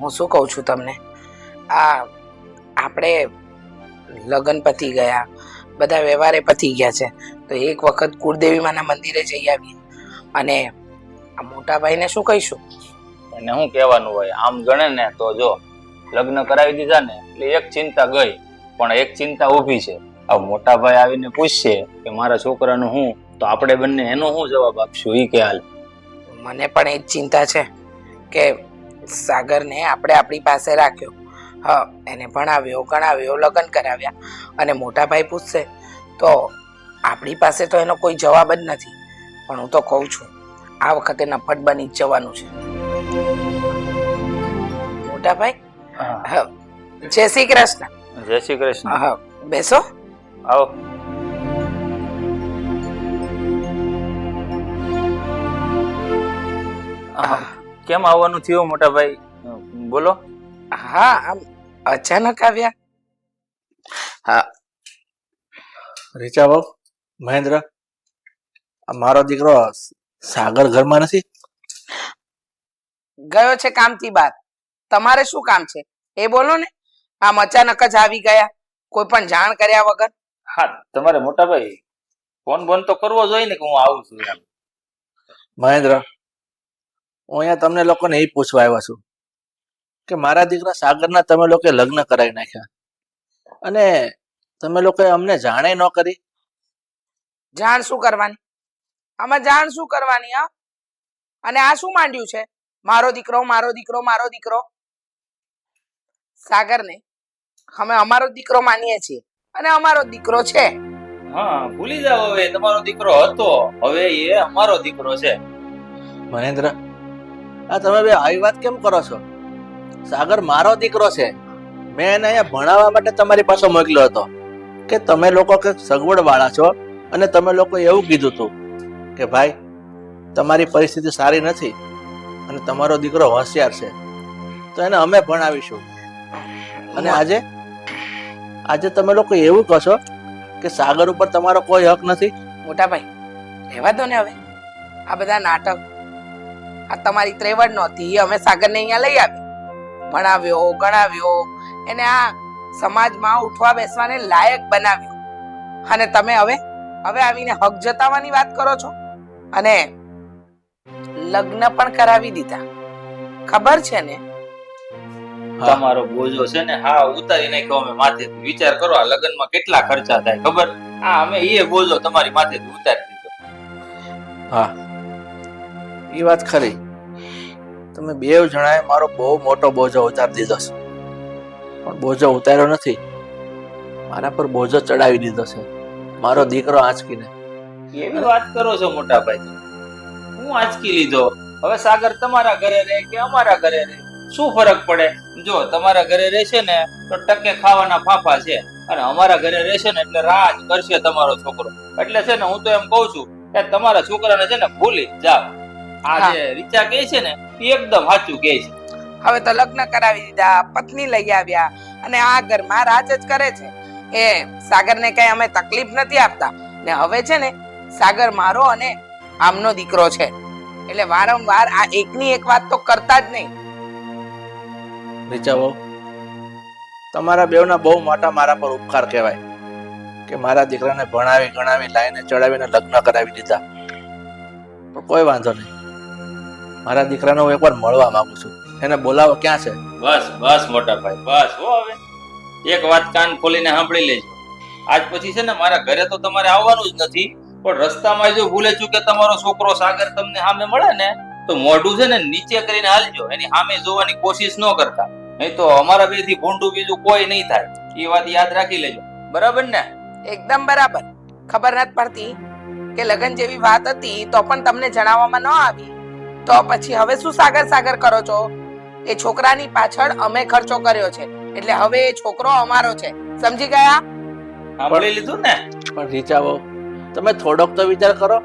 હું શું કહું છું તમને, આ આપણે લગ્ન પતી ગયા, બધા વ્યવહારે પતી ગયા છે, તો એક વખત કુળદેવી માના મંદિરે જઈ આવીએ. અને આ મોટા ભાઈને શું કહીશું? એને શું કહેવાનું હોય? આમ ગણે ને તો જો લગ્ન કરાવી દીધા ને એટલે એક ચિંતા ગઈ, પણ એક ચિંતા ઊભી છે. હવે મોટા ભાઈ આવીને પૂછશે કે મારા છોકરાનું હું, તો આપણે બંને એનો શું જવાબ આપશું? ઈ કે હાલ. મને પણ એ જ ચિંતા છે કે સાગરને આપણે આપણી પાસે રાખ્યો, હા, એને ભણાવ્યો ગણાવ્યો, લગ્ન કરાવ્યા, અને મોટા ભાઈ પૂછશે તો આપણી પાસે તો એનો કોઈ જવાબ જ નથી. પણ હું તો કહું છું, આ વખતે નફટ બની જ જવાનું છે. મોટા ભાઈ, હા, જય શ્રી કૃષ્ણ. જય શ્રી કૃષ્ણ. હા, બેસો. આવો. કેમ આવવાનું થયું મોટા ભાઈ? બોલો. હા, આમ અચાનક આવ્યા. હા, રીચા બાબુ, મહેન્દ્ર, આ મારો દીકરો સાગર ઘરમાં નથી? ગયો છે કામથી બહાર. તમારે શું કામ છે એ બોલો ને. આમ અચાનક જ આવી ગયા, કોઈ પણ જાણ કર્યા વગર. હા, તમારે મોટા ભાઈ ફોન બોન તો કરવો જોઈએ ને કે હું આવું છું એમ. મહેન્દ્ર, હું અહીંયા તમને લોકોને એ પૂછવા આવ્યો છું કે મારા દીકરા સાગરના તમે લોકોએ લગ્ન કરાવી નાખ્યા અને તમે લોકોએ અમને જાણે ન કરી. જાણ શું કરવાની? આમાં જાણ શું કરવાની? હા, અને આ શું માંડ્યું છે? મારો દીકરો, મારો દીકરો, મારો દીકરો. સાગરને અમે અમારો દીકરો માનીએ છીએ અને અમારો દીકરો છે. હા, ભૂલી જાવ હવે તમારો દીકરો હતો, હવે એ અમારો દીકરો છે. મહેન્દ્ર, આ તમે બે આવી વાત કેમ કરો છો? સાગર મારો દીકરો છે. મેં એને અહીંયા ભણાવવા માટે તમારી પાસે મોકલ્યો હતો કે તમે લોકો કંઈક સગવડ વાળા છો અને તમે લોકો એવું કીધું હતું કે ભાઈ તમારી પરિસ્થિતિ સારી નથી અને તમારો દીકરો હોશિયાર છે, તો એને અમે ભણાવીશું. અને આજે તમે લોકો એવું કહો છો કે સાગર ઉપર તમારો કોઈ હક નથી. મોટા ભાઈ, રહેવા દો ને હવે આ બધા નાટક. આ તમારી ત્રેવડ નહોતી, અમે સાગરને અહીંયા લઈ આવી, ભણાવ્યો ગણાવ્યો, એને આ સમાજમાં ઉઠવા બેસવાને લાયક બનાવ્યો, અને તમે હવે આવીને હક જતાવવાની વાત કરો છો અને લગ્ન પણ કરાવી દીધા. ખબર છે ને? તમારો બોજો છે ને, હા, ઉતારી નાખ્યો અમે માથે. વિચાર કરો આ લગ્નમાં કેટલા ખર્ચા થાય ખબર? હા, અમે એ બોજો તમારી માથે ઉતારી દીધો. હા, એ વાત ખરી. તમે બેવ જણાએ મારો બહુ મોટો બોજો ઉતારી દીધો છે, પણ બોજો ઉતાર્યો નથી, મારા પર બોજો ચડાવી દીધો છે મારો દીકરો આંચકીને. એવી વાત કરો છો મોટા ભાઈ? હું આંચકી લીધો? હવે સાગર તમારા ઘરે રહે કે અમારા ઘરે રહે, શું ફરક પડે? જો તમારા ઘરે રહેશે ને તો ટકે ખાવાના ફાફા છે, અને અમારા ઘરે રહેશે ને એટલે રાજ કરશે તમારો છોકરો. એટલે છે ને, હું તો એમ કઉ છું કે તમારા છોકરાને છે ને ભૂલી જાવ. આ જે રીચા કહે છે ને એ એકદમ સાચું કહે છે. હવે તો લગ્ન કરાવી દીધા, પત્ની લઈ આવ્યા, અને આ ઘરમાં રાજ જ કરે છે. એ સાગરને કઈ અમે તકલીફ નથી આપતા, ને હવે છે ને સાગર મારો અને આમનો દીકરો છે, એટલે વારંવાર આ એકની એક વાત તો કરતા જ નહીં. રીચા બહુ, તમારા બેવના બહુ મોટા મારા પર ઉપકાર કહેવાય કે મારા દીકરાને ભણાવી ગણાવી લાઈને ચડાવીને લગ્ન કરાવી દીધા. પણ કોઈ વાંધો નહીં, મારા દીકરાને હું એકવાર મળવા માંગુ છું. એને બોલાવો. ક્યાં છે? બસ બસ મોટા ભાઈ, બસ હો. હવે એક વાત કાન ખોલીને સાંભળી લેજો. આજ પછી છે ને મારા ઘરે તો તમારે આવવાનું જ નથી, પણ રસ્તામાં જો ભૂલે ચૂકે તમારો છોકરો સાગર તમને સામે મળે ને તો મોઢું છે ને નીચે કરીને હાલજો, એની સામે જોવાની કોશિશ ન કરતા, નહીં તો અમારા બે થી ભૂંડું બીજું કોઈ નહીં થાય. એ વાત યાદ રાખી લેજો, બરાબર ને? એકદમ બરાબર. ખબર નથી પડતી કે લગ્ન જેવી વાત હતી તો પણ તમને જણાવવામાં ન આવી, તો પછી હવે શું સાગર સાગર કરો છો? એ છોકરાની પાછળ અમે ખર્ચો કર્યો છે, એટલે હવે એ છોકરો અમારો છે. સમજી ગયા? સાંભળી લીધું ને? પણ રીચા બહુ, તમે થોડોક તો વિચાર કરો.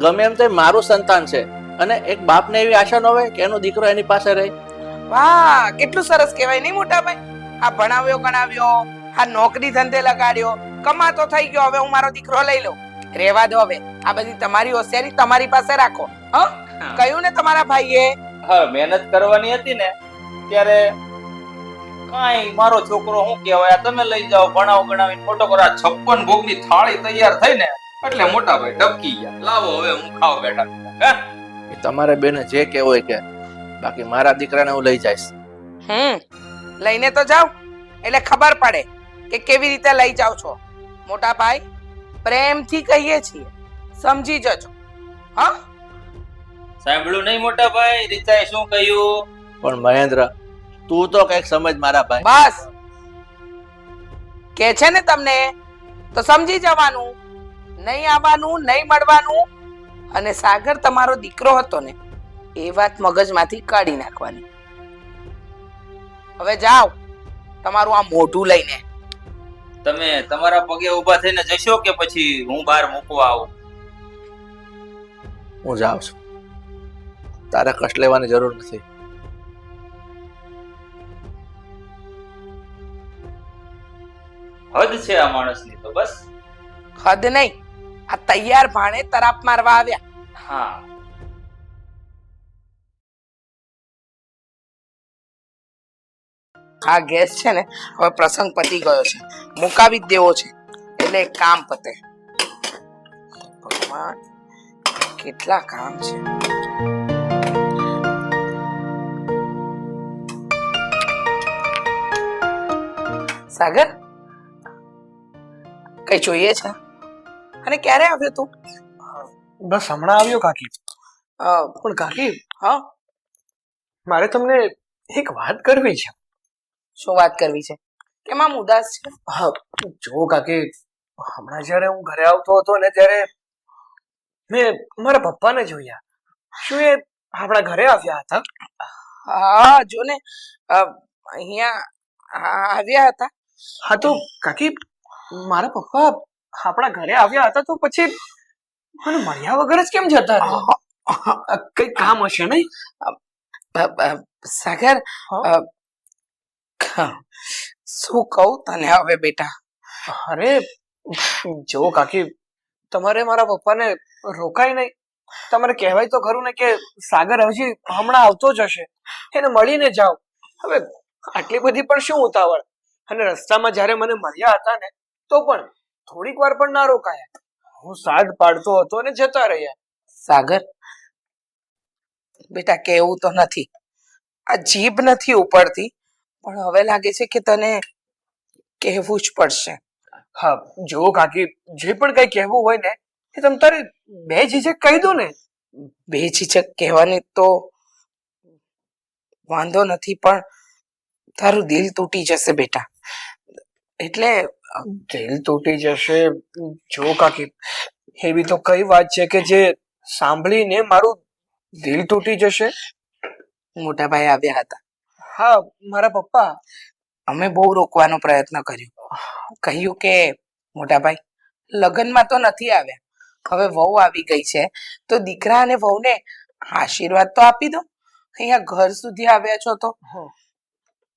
ગમે એમ તો મારું સંતાન છે, અને એક બાપને એવી આશા ન હોય કે એનો દીકરો એની પાસે રહે. વાહ, કેટલું સરસ કહેવાય નહીં મોટા ભાઈ? આ ભણાવ્યો ગણાવ્યો, આ નોકરી ધંધે લગાડ્યો, કમાતો થઈ ગયો, હવે હું મારો દીકરો લઈ લઉં. રેવા દો હવે, આ બધી તમારી હોશિયારી તમારી પાસે રાખો. હા, કહ્યું ને તમારા ભાઈએ? હા, મહેનત કરવાની હતી ને ત્યારે કાંઈ મારો છોકરો શું કહેવાય આ તમે લઈ જાઓ ભણાવો ગણાવીને મોટો કરો. આ 56 ભોગની થાળી તૈયાર થઈ ને એટલે મોટા ભાઈ ડબકી ગયા. લાવો હવે હું ખાવ બેઠા. એ તમારે બેને જે કહેવું હોય કે, બાકી મારા દીકરાને હું લઈ જઈશ. લઈને તો જાવ એટલે ખબર પડે કે કેવી રીતે લઈ જાવ છો. મોટા ભાઈ પ્રેમથી કહીએ છીએ, સમજી જજો. હા, સાંભળ્યું નહીં મોટા ભાઈ? રીચાએ શું કહ્યું? પણ મહેન્દ્ર, તું તો કઈક સમજ મારા ભાઈ. બસ કે છે ને તમને તો સમજી જવાનું, નહીં આવવાનું, નહીં મળવાનું. અને સાગર તમારો દીકરો હતો ને એ વાત મગજમાંથી કાઢી નાખવાની. હવે જાઓ તમારું આ મોઢું લઈને. તમે તમારા પગે ઊભા થઈને જશો કે પછી હું બહાર મૂકવા આવું? હું જાઉં છું, તારે કષ્ટ લેવાની જરૂર નથી. હદ છે આ માણસની તો. બસ હદ નહીં, આ તૈયાર ભાણે તરાપ મારવા આવ્યા. હા, આ ગેસ છે ને હવે પ્રસંગ પતી ગયો છે, મુકાવી જ દેવો છે એટલે કામ પતે. ભગવાન કેટલા કામ છે. સાગર કઈ જોઈએ છે? અને ક્યારે આવ્યો તું? બસ હમણાં આવ્યો કાકી. પણ કાકી, હા, મારે તમને એક વાત કરવી છે. શું વાત કરવી છે? કેમ આમ ઉદાસ છે? હા, જો કાકી, હમણાં જ્યારે હું ઘરે આવતો હતો ને ત્યારે મેં મારા પપ્પાને જોયા. શું એ આપણા ઘરે આવ્યા હતા? હા, જો ને અહીંયા આવ્યા હતા. હા તો કાકી, મારા પપ્પા આપણા ઘરે આવ્યા હતા તો પછી મને મળ્યા વગર જ કેમ જતા રહ્યા? કઈ કામ હશે નહીં? સાગર, શું કહું તને હવે બેટા? અરે જો કાકી, તમારે મારા પપ્પાને રોકાય નહીં. તમારે કહેવાય તો ખરું ને કે સાગર હજી હમણાં આવતો જ હશે, એને મળીને જાઓ. હવે આટલી બધી પણ શું ઉતાવળ? અને રસ્તામાં જ્યારે મને મળ્યા હતા ને તો પણ થોડીક વાર પણ ના રોકાયા. હું સાદ પાડતો હતો અને જતા રહ્યા. સાગર બેટા, કેવું તો નથી, આ જીભ નથી ઉપડતી, પણ હવે લાગે છે કે તને કહેવું જ પડશે. હા જો કાકી, જે પણ કઈ કહેવું હોય ને એ તમ તારે બે ઝીઝક કહી દો ને. બે ઝીઝક કહેવાની તો વાંધો નથી, પણ તારું દિલ તૂટી જશે બેટા. એટલે દિલ તૂટી જશે? જો કાકી, એવી તો કઈ વાત છે કે જે સાંભળીને મારું દિલ તૂટી જશે? મોટા ભાઈ આવ્યા હતા. હા, મારા પપ્પા. અમે બહુ રોકવાનો પ્રયત્ન કર્યો, કહ્યું કે મોટા ભાઈ લગ્નમાં તો નથી આવ્યા, હવે વહુ આવી ગઈ છે તો દીકરા અને વહુને આશીર્વાદ તો આપી દો. અહીંયા ઘર સુધી આવ્યા છો તો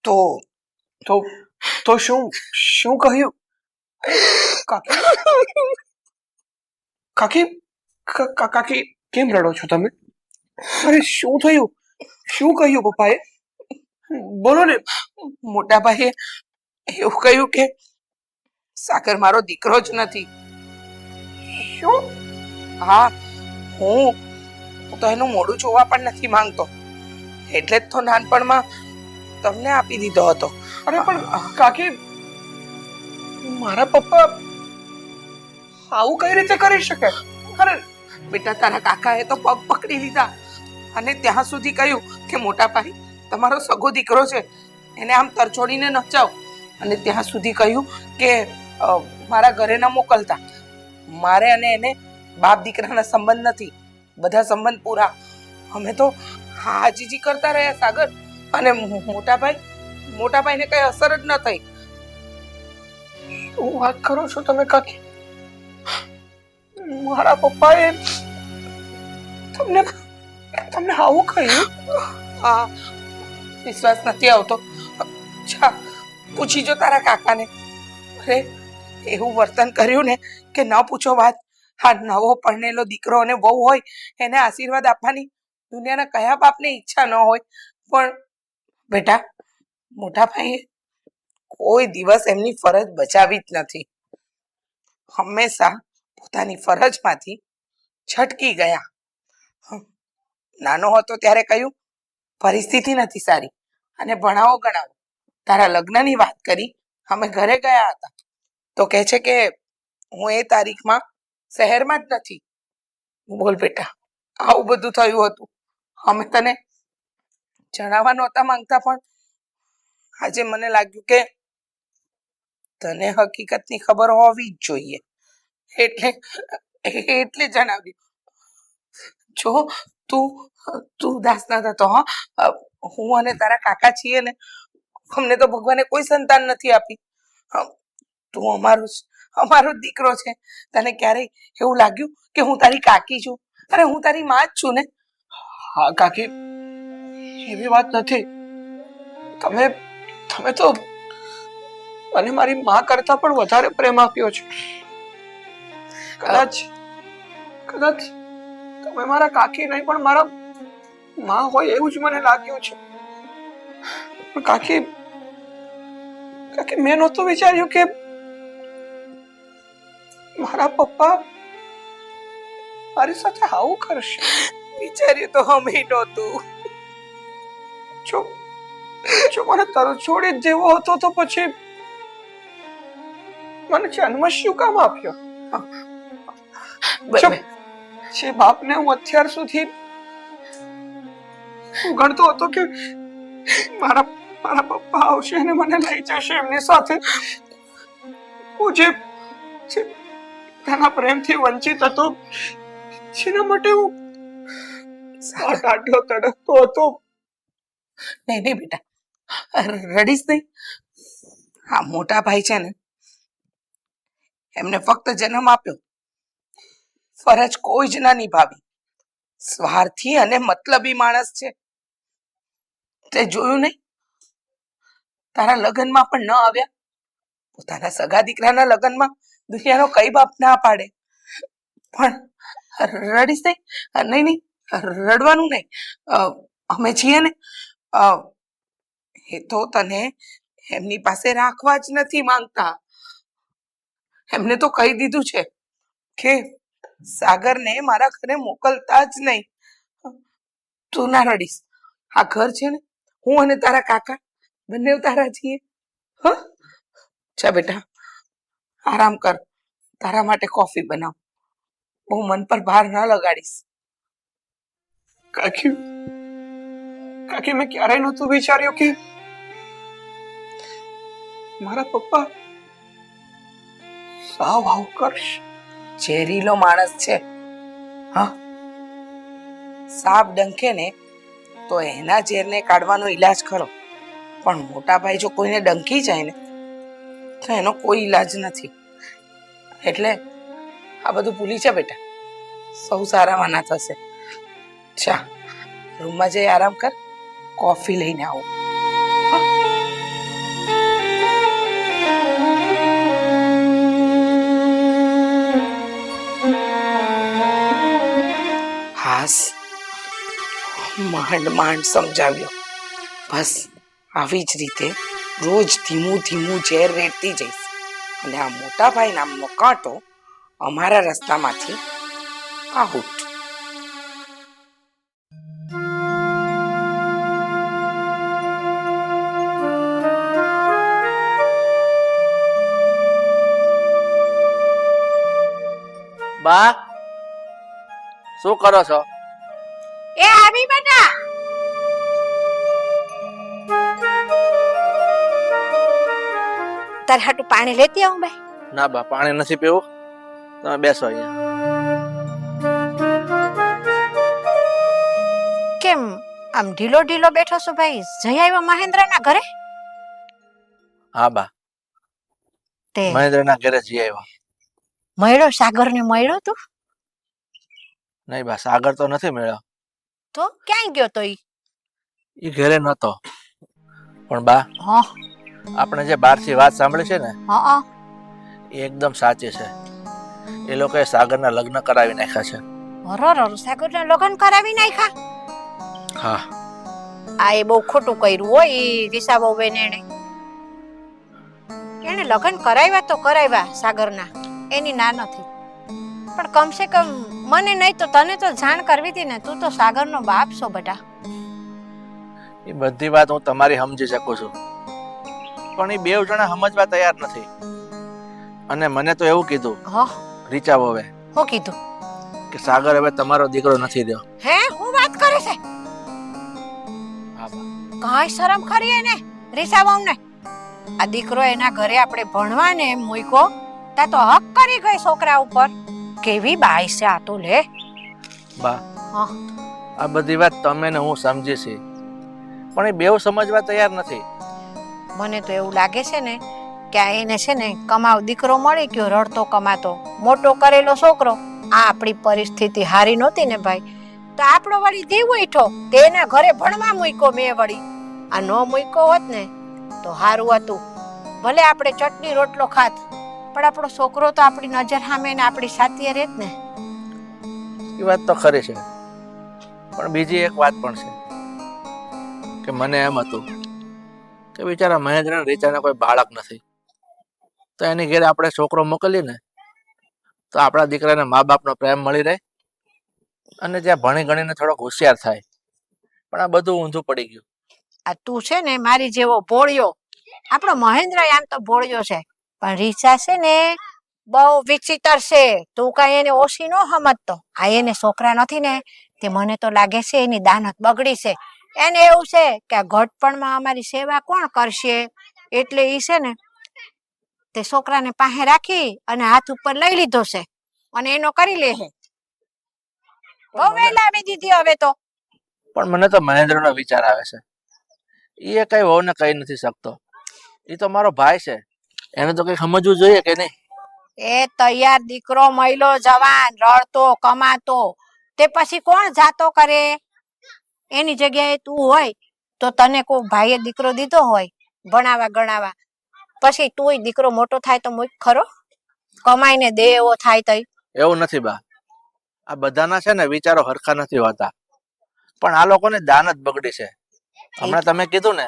તો તો શું શું કહ્યું? કાકી, કાકી, કાકી કેમ રડો છો તમે? અરે શું થયું? શું કહ્યું પપ્પાએ? બોલો ને. મોટા ભાઈએ એવું કહ્યું કે સાગર મારો દીકરો જ નથી. શું? હા, હું તો એનું મોઢું જોવા પણ નથી માંગતો, એટલે જ તો નાનપણમાં તમને આપી દીધો હતો. અરે પણ કાકી, મારા પપ્પા આવું કઈ રીતે કરી શકે? અરે બેટા, તારા કાકાએ તો પગ પકડી લીધા અને ત્યાં સુધી કહ્યું કે મોટા ભાઈ તમારો સગો દીકરો છે, એને આમ તરછોડીને ન જાઓ. અને ત્યાં સુધી કહ્યું કે મારા ઘરે ન મોકલતા. મારે અને એને બાપ દીકરાના સંબંધ નથી, બધા સંબંધ પૂરા. અમે તો હાજીજી કરતા રહ્યા સાગર, અને મોટા ભાઈને કઈ અસર જ ન થઈ. શું વાત કરો છો તમે કાકી? મારા પપ્પાએ તમને તમને આવું કહ્યું? હા, વિશ્વાસ નથી આવતો. જા પૂછી જો તારા કાકાને. અરે એવું વર્તન કર્યું ને કે ન પૂછો વાત. આ નવો પરણેલો દીકરો અને વહુ હોય એને આશીર્વાદ આપવાની દુનિયાના કયા બાપને ઈચ્છા ન હોય, પણ બેટા, મોટા ભાઈએ કોઈ દિવસ એમની ફરજ બચાવી જ નથી. હંમેશા પોતાની ફરજમાંથી છટકી ગયા. નાનો હતો ત્યારે કહ્યું પરિસ્થિતિ નથી સારી અને ભણાવો ગણાવો. તારા લગ્નની વાત કરી, અમે ઘરે ગયા હતા તો કહે છે કે હું એ તારીખમાં શહેરમાં જ નથી. બોલ બેટા, આવું બધું થયું હતું. અમે તને જણાવવા નહોતા માંગતા, પણ આજે મને લાગ્યું કે તને હકીકતની ખબર હોવી જ જોઈએ, એટલે જણાવ્યું. જો તું ઉદાસ ન થતો. હા, હું અને તારા કાકા છીએ ને, અમને તો ભગવાને કોઈ સંતાન નથી આપી. તું અમારો જ દીકરો છે. તને ક્યારેય એવું લાગ્યું કે હું તારી કાકી છું? અરે હું તારી માં જ છું ને. હા કાકી, એવી વાત નથી. તમે તો મને મારી માં કરતા પણ વધારે પ્રેમ આપ્યો છે. કદાચ તમે મારા કાકી નહીં પણ મારા માં હોય એવું જ મને લાગ્યું છે. પણ કાકી મેં નહોતું વિચાર્યું કે મારા પપ્પા મારી સાથે આવું કરશે. વિચાર્યું તો અમે નહોતું. જો મને તરત છોડી જ જેવો હતો તો પછી મને જન્મ શું કામ આપ્યો? જે બાપને હું અત્યાર સુધી ગણતો હતો કે મારા પપ્પા આવશે અને મને લઈ જશે એમની સાથે, હું જે તેના પ્રેમથી વંચિત હતો, જેના માટે હું આટલો તડપતો હતો. નહીં બેટા, રડીશ નહીં. હા, મોટા ભાઈ છે ને, એમને ફક્ત જન્મ આપ્યો, ફરજ કોઈ જ ના નિભાવી. સ્વાર્થી અને મતલબી માણસ છે. તે જોયું નહીં, તારા લગ્નમાં પણ ન આવ્યા. પોતાના સગા દીકરાના લગ્નમાં દુનિયાનો કઈ બાપ ના પાડે. પણ રડીશ નહીં. રડવાનું નહીં. અમે છીએ ને. એ તો તને એમની પાસે રાખવા જ નથી માંગતા. એમને તો કહી દીધું છે કે સાગરને મારા ઘરે મોકલતા જ નહીં. તું ના રડીશ. આ ઘર છે ને, હું અને તારા કાકા બંને તારા છીએ. હા, જા બેટા, આરામ કર. તારા માટે કોફી બનાવ. બહુ મન પર ભાર ના લગાડીશ. કાકી મેં ક્યારેય નહોતું વિચાર્યું કે મારા પપ્પા સાવ આવું કરશે. ઝેરીલો માણસ છે. હા, સાપ ડંખે ને તો એના ઝેરને કાઢવાનો ઈલાજ ખરો, પણ મોટા ભાઈ જો કોઈને ડંખી જાય ને તો એનો કોઈ ઈલાજ નથી. એટલે આ બધું ભૂલી જા બેટા, સૌ સારામાં ના થશે. ચા, રૂમમાં જઈ આરામ કર, કોફી લઈને આવો. હાસ, માંડ સમજાવ્યો. બસ આવી જ રીતે રોજ ધીમું ઝેર રેડતી જઈશ અને આ મોટા ભાઈ નામનો કાંટો અમારા રસ્તામાંથી આઉટ. બા, શું કરો છો? એ આવી બેટા. તાર હાટુ પાણી લેતી આવું બે. ના બા, પાણી નથી પીવું. તમે બેસો અહીંયા. કેમ આમ ઢીલો બેઠો છો ભાઈ? જઈ આવ્યો મહેન્દ્રના ઘરે? હા બા, તે મહેન્દ્રના ઘરે જઈ આવ્યો. મળ્યો સાગરને મળ્યો તું? નહીં બા, સાગર તો નથી મળ્યો. તો ક્યાં ગયો તો ઈ? ઘરે નતો. પણ બા, હા, આપણે જે બહારથી વાત સાંભળી છે ને, હા, એ એકદમ સાચી છે. એ લોકોએ સાગરના લગ્ન કરાવી નાખ્યા છે. સાગરના લગ્ન કરાવી નાખ્યા? હા, આ એ બહુ ખોટું કર્યું હોય એ રીસાબો બેન એને લગ્ન કરાવ્યા તો કરાવ્યા સાગરના, એની ના નથી, પણ કમસે કમ મને નહીં તો તને તો જાણ કરવી હતી ને. તું તો સાગરનો બાપ છો બેટા. એ બધી વાત હું તમારી સમજી શકું છું, પણ એ બેવ જણા સમજવા તૈયાર નથી. અને મને તો એવું કીધું હો રીચા વોવે હું કીધું કે સાગર હવે તમારો દીકરો નથી રહ્યો. હે હું વાત કરે છે? હા બા. કાંઈ શરમ ખરી એને રીસાબાઉ ને? આ દીકરો એના ઘરે આપણે ભણવાને એમ મૂક્યો તા તો હક કરી ગઈ છોકરા ઉપર. કેવી બાઈ છે આ તો લે. બા હા આ બધી વાત તમે ને હું સમજી છે, પણ એ બેવ સમજવા તૈયાર નથી. મને તો એવું લાગે છે ને કે આ એને છે ને કમાવ દીકરો મળી ગયો, રડતો કમાતો મોટો કરેલો છોકરો. આ આપણી પરિસ્થિતિ હારી નહોતી ને ભાઈ, તો આપણો વળી દેવ ઉઠો તેના ઘરે ભણવા મૂક્યો મેં વળી. આ ન મૂક્યો હોત ને તો હારું હતું, ભલે આપણે ચટણી રોટલો ખાત, પણ આપણો છોકરો તો આપણી નજર સામે ને આપણી સાથીએ રહેત ને. એ વાત તો ખરી છે, પણ બીજી એક વાત પણ છે કે મને એમ હતું કે બિચારા મહેન્દ્ર અને રીચાને કોઈ બાળક નથી, તો એની ઘેરે આપણે છોકરો મોકલીએ ને તો આપણા દીકરાને મા બાપનો પ્રેમ મળી રહે અને જ્યાં ભણી ગણીને થોડોક હોશિયાર થાય. પણ આ બધું ઊંધું પડી ગયું. આ તું છે ને મારી જેવો ભોળિયો, આપણો મહેન્દ્ર આમ તો ભોળિયો છે, પણ રીચા છે ને બહુ વિચિત્ર છે. તું કઈ એને ઓછી ન સમજતો. આ એને છોકરા નથી ને તે મને તો લાગે છે એની દાનત બગડી છે. એને એવું છે કે આ ઘટપણમાં અમારી સેવા કોણ કરશે, એટલે ઈ છે ને તે છોકરાને પાસે રાખી અને હાથ ઉપર લઈ લીધો છે અને એનો કરી લે છે. બહુ વહેલા આવી દીધી હવે તો. પણ મને તો મહેન્દ્રનો વિચાર આવે છે. એ કઈ વહુને કહી નથી શકતો. એ તો મારો ભાઈ છે, એને તો કઈ સમજવું જોઈએ કે નહીં? એ તૈયાર દીકરો મહિલો જવાન રડતો કમાતો, તે પછી કોણ જાતો કરે? એની જગ્યાએ તું હોય તો તને કોઈ ભાઈએ દીકરો દીધો હોય ભણાવા ગણાવા, પછી તુંય દીકરો મોટો થાય તો મૂક ખરો, કમાઈને દે એવો થાય તઈ. એવું નથી બા, આ બધાના છે ને વિચારો હરખા નથી હોતા, પણ આ લોકોને દાન જ બગડી છે. હમણાં તમે કીધું ને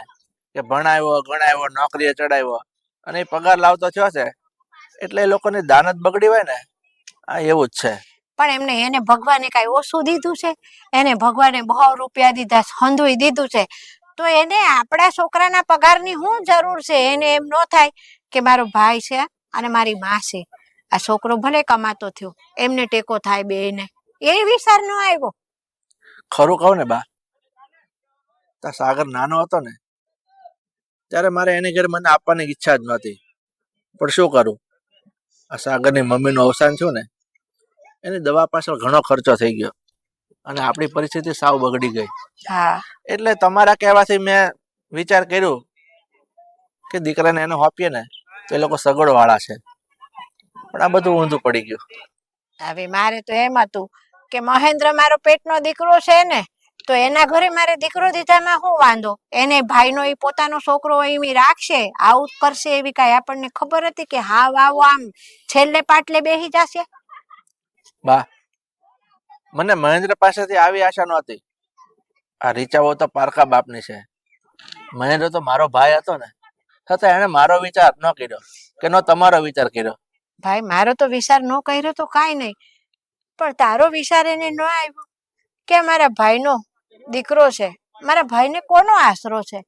કે ભણાવ્યો ગણાવ્યો નોકરીએ ચડાવ્યો અને એ પગાર લાવતો થયો છે એટલે એ લોકોની દાન જ બગડી હોય ને. આ એવું જ છે. પણ એમને એને ભગવાને કઈ ઓછું દીધું છે? એને ભગવાને બહુ રૂપિયા દીધા, હંધુય દીધું છે, તો એને આપણા છોકરાના પગારની શું જરૂર છે? એને એમ ન થાય કે મારો ભાઈ છે અને મારી માં છે, આ છોકરો ભલે કમાતો થયો એમને ટેકો થાય બેયને, એ વિચાર ન આવ્યો? ખરું કહું ને બા, તા સાગર નાનો હતો ને ત્યારે મારે એની ઘરે મને આપવાની ઈચ્છા જ નહોતી, પણ શું કરું, આ સાગરની મમ્મીનું અવસાન થયું ને એની દવા પાછળ ઘણો ખર્ચો થઈ ગયો અને આપણી પરિસ્થિતિ સાવ બગડી ગઈ. હા એટલે તમારા કહેવાથી મેં વિચાર કર્યો કે દીકરાને એને આપીએ ને તો એ લોકો સગવડ વાળા છે, પણ આ બધું ઊંધું પડી ગયું. હવે મારે તો એમ હતું કે મહેન્દ્ર મારો પેટનો દીકરો છે ને, તો એના ઘરે મારે દીકરો દીધામાં શું વાંધો? એને ભાઈનો એ પોતાનો છોકરો એમ રાખશે, આવું કરશે એવી કાંઈ આપણને ખબર હતી કે હાવ આવો આમ છેલ્લે પાટલે બેસી જશે? બા મને મહેન્દ્ર પાસેથી આવી આશા નહોતી. આ રીચાઓ તો પારકા બાપની છે. મહેન્દ્ર તો મારો ભાઈ હતો ને, છતાં એને મારો વિચાર ન કર્યો કે ન તમારો વિચાર કર્યો. ભાઈ મારો તો વિચાર ન કર્યો તો કાંઈ નહીં, પણ તારો વિચાર એને ન આવ્યો કે મારા ભાઈનો દીકરો છે, મારા ભાઈને કોનો આશરો છે?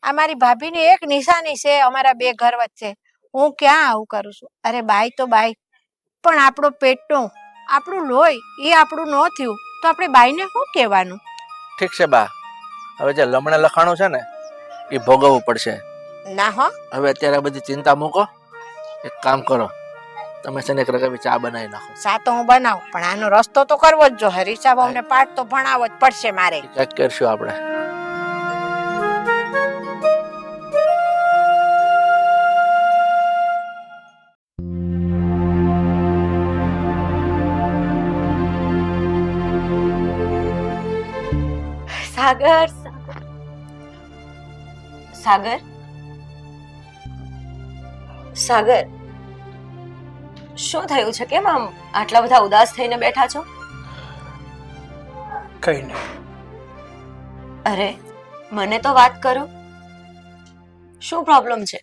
આ મારી ભાભીની એક નિશાની છે અમારા બે ઘર વચ્ચે. હું ક્યાં આવું કરું છું? અરે બાઈ તો બાઈ, પણ આપણો પેટનો આપણું લોહી એ આપણું ન થયું તો આપણે બાઈને શું કહેવાનું? ઠીક છે બા, હવે જે લમણે લખાણું છે ને એ ભોગવવું પડશે. ના હો, હવે અત્યારે બધી ચિંતા મૂકો, એક કામ કરો, તમે છે ને એક રકાબી ચા બનાવી નાખો. ચા તો હું બનાવું, પણ આનો રસ્તો તો કરવો જ જો. રીચા બાઉને પાઠ તો ભણાવવો જ પડશે મારે. કંઈક કરશું આપણે. સાગર સાગર સાગર શું થયું છે? કેમ આમ આટલા બધા ઉદાસ થઈને બેઠા છો? કઈ નહીં. અરે મને તો વાત કરો, શું પ્રોબ્લેમ છે?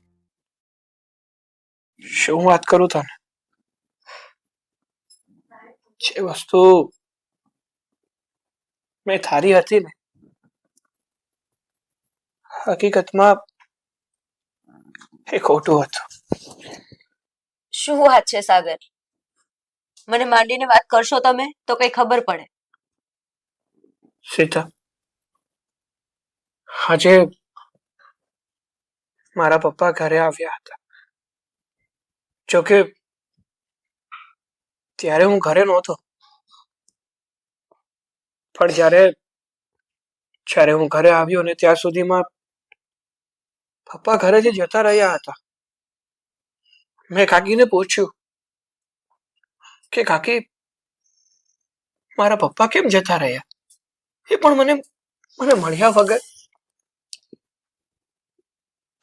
શું વાત કરું તને? જે વસ્તુ મેં ધારી હતી ને, હકીકતમાં એ ખોટું હતું. શું વાત છે સાગર? મને માંડીને વાત કરશો તમે તો કઈ ખબર પડે. સીતા, આજે મારા પપ્પા ઘરે આવ્યા હતા. જોકે ત્યારે હું ઘરે નહોતો, પણ જ્યારે હું ઘરે આવ્યો ને ત્યાં સુધીમાં પપ્પા ઘરેથી જતા રહ્યા હતા. મેં કાકીને પૂછ્યું કે કાકી, મારા પપ્પા કેમ જતા રહ્યા? એ પણ મને મળ્યા વગર.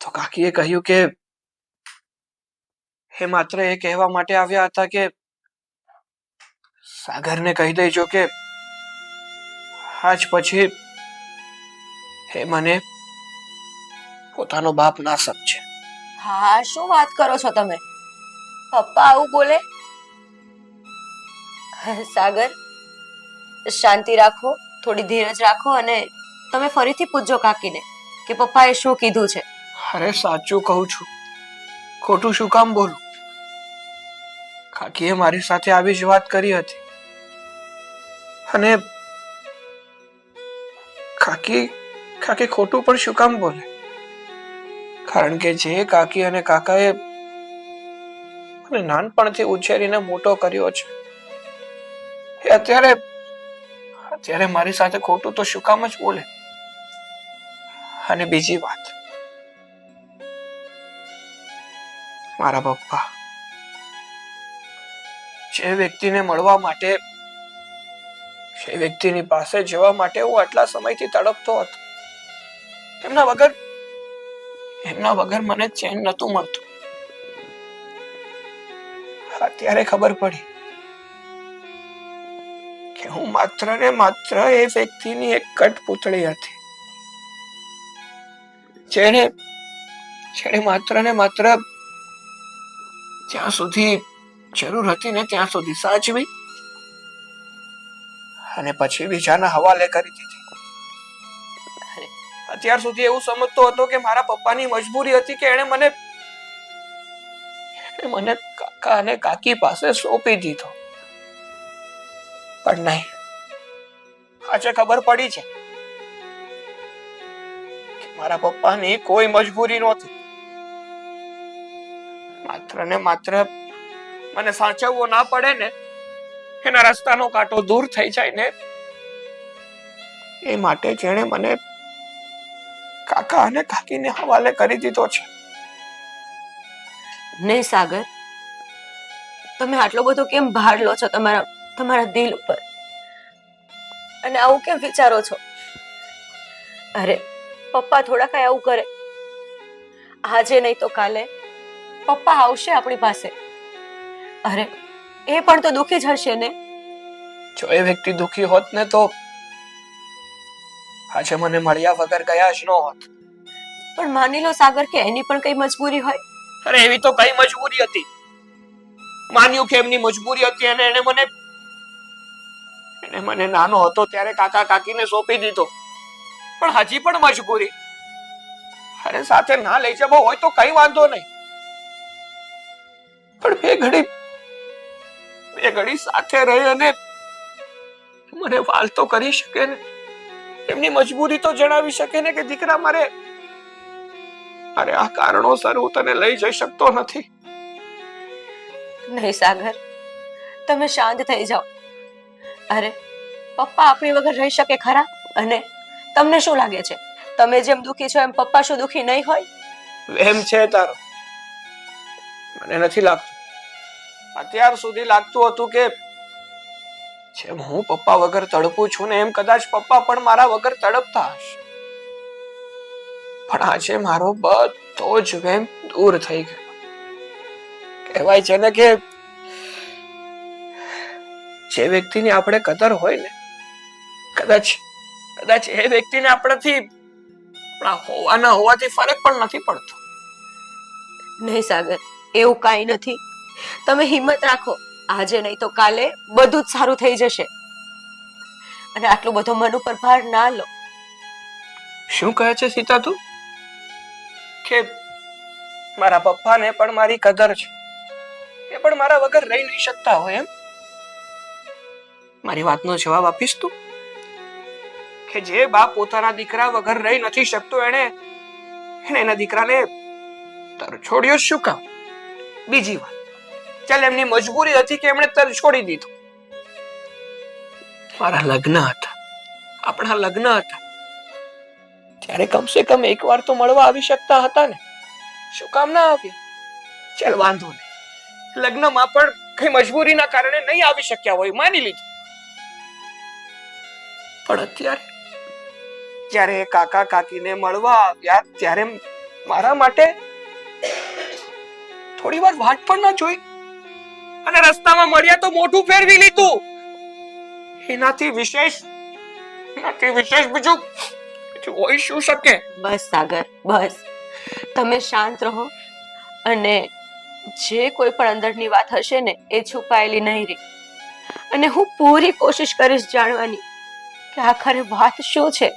તો કાકીએ કહ્યું કે એ માત્ર એ કહેવા માટે આવ્યા હતા કે સાગરને કહી દેજો કે આજ પછી એ મને પોતાનો બાપ ના સમજે. હા, શું વાત કરો છો તમે? પપ્પા આવું બોલે? સાગર, શાંતિ રાખો, થોડી ધીરજ રાખો અને તમે ફરીથી પૂછજો કાકીને કે પપ્પાએ શું કીધું છે. અરે સાચું કહું છું, ખોટું શું કામ બોલું? કાકીએ મારી સાથે આવી જ વાત કરી હતી અને કાકી ખોટું પણ શું કામ બોલે? કારણ કે જે કાકી અને કાકાએ મને નાનપણથી ઉછેરીને મોટો કર્યો છે, એ અત્યારે મારી સાથે ખોટું તો શું કામ જ બોલે? અને બીજી વાત, મારા પપ્પા જે વ્યક્તિને મળવા માટે, જે વ્યક્તિની પાસે જવા માટે હું આટલા સમયથી તડપતો હતો, એમના વગર મને ચેન નતું મળતું. અત્યારે ખબર પડી કે હું માત્ર ને માત્ર એ વ્યક્તિની એક કઠપૂતળી હતી, જેણે માત્ર ને માત્ર જ્યાં સુધી જરૂર હતી ને ત્યાં સુધી સાચવી અને પછી બીજાના હવાલે કરી દીધી. અત્યાર સુધી એવું સમજતો હતો કે મારા પપ્પાની મજબૂરી હતી કે એણે મને કાકા અને કાકી પાસે સોંપી દીધો. પણ નહીં, આજે ખબર પડી છે કે મારા પપ્પાની કોઈ મજબૂરી નહોતી. માત્ર ને માત્ર મને સાચવવો ના પડે ને, એના રસ્તાનો કાંટો દૂર થઈ જાય ને, એ માટે જેણે મને કાકા અને કાકીને હવાલે કરી દીધો છે. નહીં સાગર, તમે આટલો બધો કેમ ભાર લો છો તમારા દિલ ઉપર અને આવું કેમ વિચારો છો? અરે પપ્પા થોડા કઈ આવું કરે? આજે નહીં તો કાલે પપ્પા આવશે આપણી પાસે. અરે એ પણ તો દુખી જ હશે ને. જો એ વ્યક્તિ દુખી હોત ને તો આજે મને મળ્યા વગર ગયા જ ન હોત. પણ માની લો સાગર કે એની પણ કઈ મજબૂરી હોય. અરે એવી તો કઈ મજબૂરી હતી? માન્યું કે એમની મજબૂરી હતી અને એને મને નાનો હતો ત્યારે કાકા કાકીને સોંપી દીધો, પણ હજી પણ મજબૂરી. અરે સાથે ના લઈ જવો હોય તો કઈ વાંધો નહીં, પણ બે ઘડી સાથે રહી અને મને વાલ તો કરી શકે ને, એમની મજબૂરી તો જણાવી શકે ને કે દીકરા મારે આ કારણોસર હું તને લઈ જઈ શકતો નથી. નહીં સાગર, તમે શાંત થઈ જાઓ. અરે પપ્પા આપણી વગર રહી શકે ખરા? અને તમને શું લાગે છે, તમે જેમ દુખી છો એમ પપ્પા શું દુખી નહીં હોય? એમ છે તારો? મને નથી લાગતું. અત્યાર સુધી લાગતું હતું કે જેમ હું પપ્પા વગર તડપું છું ને, એમ કદાચ પપ્પા પણ મારા વગર તડપતા હશે. પણ આજે મારો બધો જ વેમ દૂર થઈ ગયો. કહેવાય છે ને કે જે વ્યક્તિની આપણે કદર હોય ને, કદાચ એ વ્યક્તિને આપણાથી પણ આ હોવાના હોવાથી ફરક પણ નથી પડતો. નહીં સાગર, એવું કાંઈ નથી. તમે હિંમત રાખો, આજે નહીં તો કાલે બધું જ સારું થઈ જશે. અને આટલો બધો મન ઉપર ભાર ના લો. શું કહે છે સીતા તું? કે મારા પપ્પાને પણ મારી કદર છે, એ પણ મારા વગર રહી નહીં શકતા હોય એમ? મારી વાતનો જવાબ આપીશ તું? કે જે બાપ પોતાના દીકરા વગર રહી નથી શકતો એને એના દીકરાને છોડ્યો શું કામ? બીજી વાત, ચાલ એમની મજબૂરી હતી કે એમણે તર છોડી દીધું. મારા લગ્ન હતા, આપણા લગ્ન હતા, ત્યારે કમસે કમ એકવાર તો મળવા આવી શકતા હતા ને. શું કામ ના આવ્યા? ચાલ વાંધો નહીં, લગ્નમાં પણ કઈ મજબૂરીના કારણે નહીં આવી શક્યા હોય, માની લીધું. પણ અત્યારે જ્યારે કાકા કાકીને મળવા આવ્યા ત્યારે મારા માટે થોડી વાર વાટ પણ ના જોઈ અને રસ્તામાં મળ્યા તો મોઢું ફેરવી લીધું. એનાથી વિશેષ બીજું હોઈ શું શકે? બસ સાગર, બસ. તમે શાંત રહો અને જે કોઈ પણ અંદરની વાત હશે ને એ છુપાયેલી નહીં રહે. અને હું પૂરી કોશિશ કરીશ જાણવાની કે આખરે વાત શું છે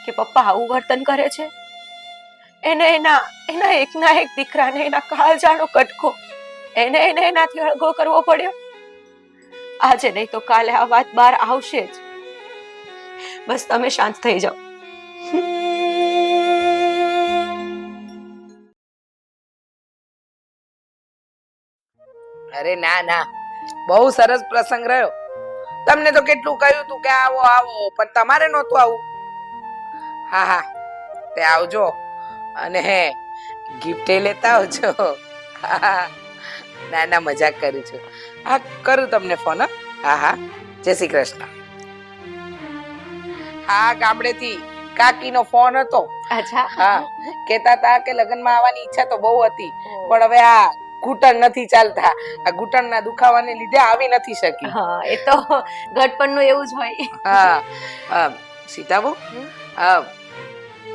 કે પપ્પા આવું વર્તન કરે છે. એને એના એકના એક દીકરાને એના કાળજાનો કટકો એને એનાથી અળગો કરવો પડ્યો. આજે નહીં તો કાલે આ વાત બહાર આવશે જ. બસ તમે શાંત થઈ જાઓ. અરે ના ના, બહુ સરસ પ્રસંગ રહ્યો. તમને તો કેટલું કહ્યું તું કે આવો આવો, પણ તમારે નહોતું આવું. હા હા, તે આવજો અને ગિફ્ટ લેતા આવજો. ના ના, મજાક કરું છું. હા, કરું તમને ફોન. હા હા, જય શ્રી કૃષ્ણ. હા, ગામડેથી કાકીનો ફોન હતો. અચ્છા. હા, કહેતા હતા કે લગ્નમાં આવવાની ઈચ્છા તો બહુ હતી, પણ હવે આ ઘૂંટણ નથી ચાલતા. આ ઘૂંટણના દુખાવાને લીધે આવી નથી શકી. હા, એ તો ઘડપણનું એવું જ હોય. હા, સીતાબુ,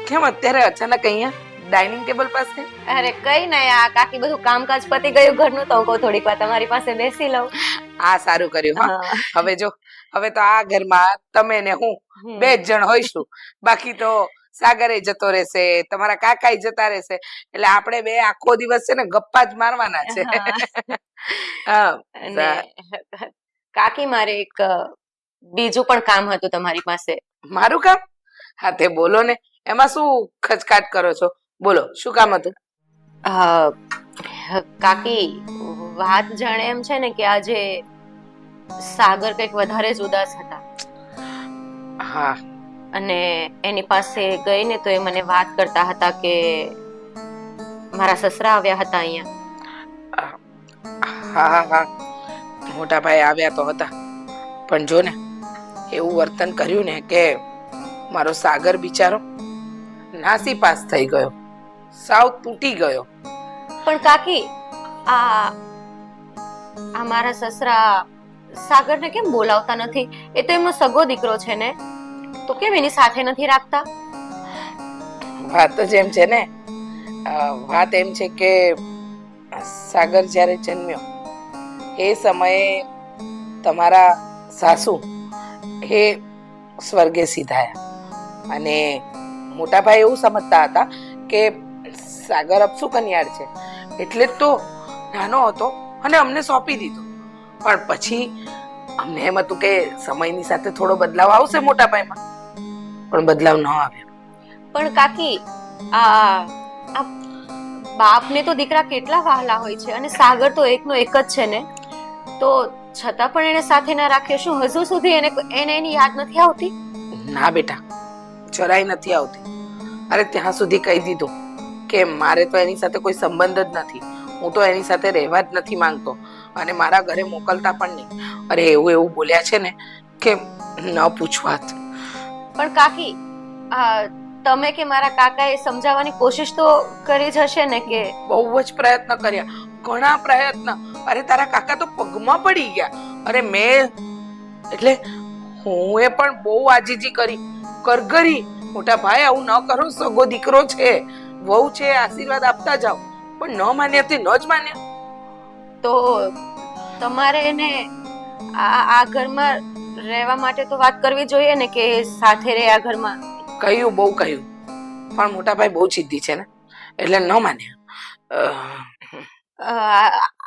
કેમ અત્યારે અચાનક અહીંયા ડાઇનિંગ ટેબલ પાસે? અરે કઈ નહીં, આ કાકી બધું કામકાજ પતી ગયું ઘરનું, તો કહું થોડીક વાર તમારી પાસે બેસી લઉં. આ સારું કર્યું. હા, હવે જો, હવે તો આ ઘરમાં તમે ને હું બે જ જણ હોઈશું. બાકી તો સાગરે જતો રહેશે, તમારા કાકાઈ જતા રહેશે, એટલે આપણે બે આખો દિવસ છે ને ગપ્પા જ મારવાના છે. અને કાકી, મારે એક બીજું પણ કામ હતું તમારી પાસે. મારું કામ? હા, તે બોલો ને, એમાં શું ખચકાટ કરો છો? બોલો, શું કામ હતું? કાકી, વાત જાણે એમ છે ને કે આજે સાગર કંઈક વધારે જ ઉદાસ હતા. હા. અને એની પાસે ગઈ ને તો એ મને વાત કરતા હતા કે મારા સસરા આવ્યા હતા અહીંયા. હા હા હા, મોટા ભાઈ આવ્યા તો હતા, પણ જો ને એવું વર્તન કર્યું ને કે મારો સાગર બિચારો નાસીપાસ થઈ ગયો, સાવ તૂટી ગયો. પણ કાકી, આ મારા સસરા સાગરને કેમ બોલાવતા નથી? એ તો એમનો સગો દીકરો છે ને, તો કેમ એની સાથે નથી રાખતા? વાત જ એમ છે ને, વાત એમ છે કે સાગર જ્યારે જન્મ્યો એ સમયે તમારા સાસુ એ સ્વર્ગે સીધાયા અને મોટાભાઈ એવું સમજતા હતા કે સાગર અપસુ કન્યાળ છે, એટલે જ તો નાનો હતો અને અમને સોંપી દીધો. પણ પછી અમને એમ હતું કે સમયની સાથે થોડો બદલાવ આવશે મોટાભાઈમાં, પણ બદલાવ ન આવ્યો. પણ કાકી, આ બાપને તો દીકરા કેટલા વહાલા હોય છે, અને સાગર તો એકનો એક જ છે ને, તો છતાં પણ એને સાથે ના રાખ્યો. શું હજુ સુધી એને એની યાદ નથી આવતી? ના બેટા, જરાય નથી આવતી. અરે ત્યાં સુધી કહી દીધું કે મારે તો એની સાથે કોઈ સંબંધ જ નથી, હું તો એની સાથે રહેવા જ નથી માંગતો અને મારા ઘરે મોકલતા પણ નહીં. અરે એવું એવું બોલ્યા છે ને કે ન પૂછવાત. પણ કાકી, તમે કે મારા કાકાએ સમજાવવાની કોશિશ તો કરી જ હશે ને? કે બહુ જ પ્રયત્ન કર્યા, ઘણા પ્રયત્ન. અરે તારા કાકા તો પગમાં પડી ગયા. અરે મેં એટલે હું એ પણ બહુ આજીજી કરી, કરગરી, મોટા ભાઈ આવું ન કરો, સગો દીકરો છે, વહુ છે, આશીર્વાદ આપતા જાઓ. પણ ન માન્યા તે ન જ માન્યા. તો તમારે એને આ ઘરમાં રહેવા માટે તો વાત કરવી જોઈએ ને કે સાથે રહે આ ઘરમાં. કહ્યું, બહુ કહ્યું, પણ મોટા ભાઈ બહુ જિદ્દી છે ને, એટલે ન માન્યા.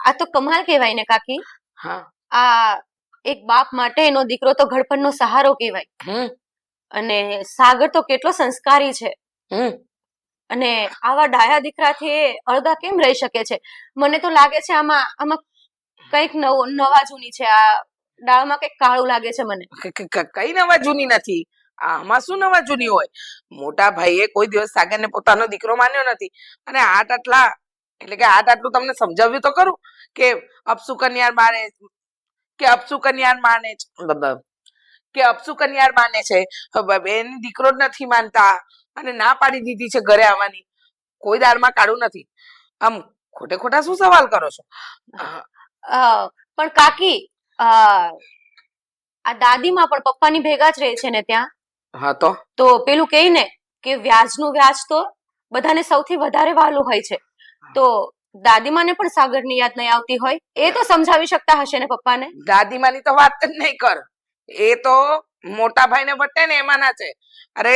આ તો કમાલ કહેવાય ને કાકી. હા. આ એક બાપ માટે એનો દીકરો તો ઘડપણનો સહારો કહેવાય. અને સાગર તો કેટલો સંસ્કારી છે. અને આવા ડાયા દીકરાથી એ અળગા કેમ રહી શકે છે? મને તો લાગે છે આમાં કઈક નવા જૂની છે. આ દાળમાં કઈક કાળું લાગે છે મને. કઈ નવા જૂની નથી. આમાં શું નવા જૂની હોય? મોટા ભાઈએ કોઈ દિવસ સાગરને પોતાનો દીકરો માન્યો નથી. અને આટલું તમને સમજાવ્યું તો ખરું કે અપસુ કન્યાર માને કે અપસુ કન્યાર માને કે અપસુ કન્યાર માને છે, એની દીકરો જ નથી માનતા અને ના પાડી દીધી છે ઘરે આવવાની. કોઈ દાળમાં કાળું નથી. આમ ખોટા શું સવાલ કરો છો? પણ કાકી આ દાદીમાં પણ પપ્પાની ભેગા જ રહે છે ને ત્યાં. હા તો પેલું કહે ને કે વ્યાજનું વ્યાજ તો બધાને સૌથી વધારે વાલું હોય છે. તો દાદીમાને પણ સાગરની યાદ નહીં આવતી હોય? એ તો સમજાવી શકતા હશે ને પપ્પાને. દાદીમાની તો વાત જ નહીં કર. એ તો મોટા ભાઈને વટે ને એમાંના છે. અરે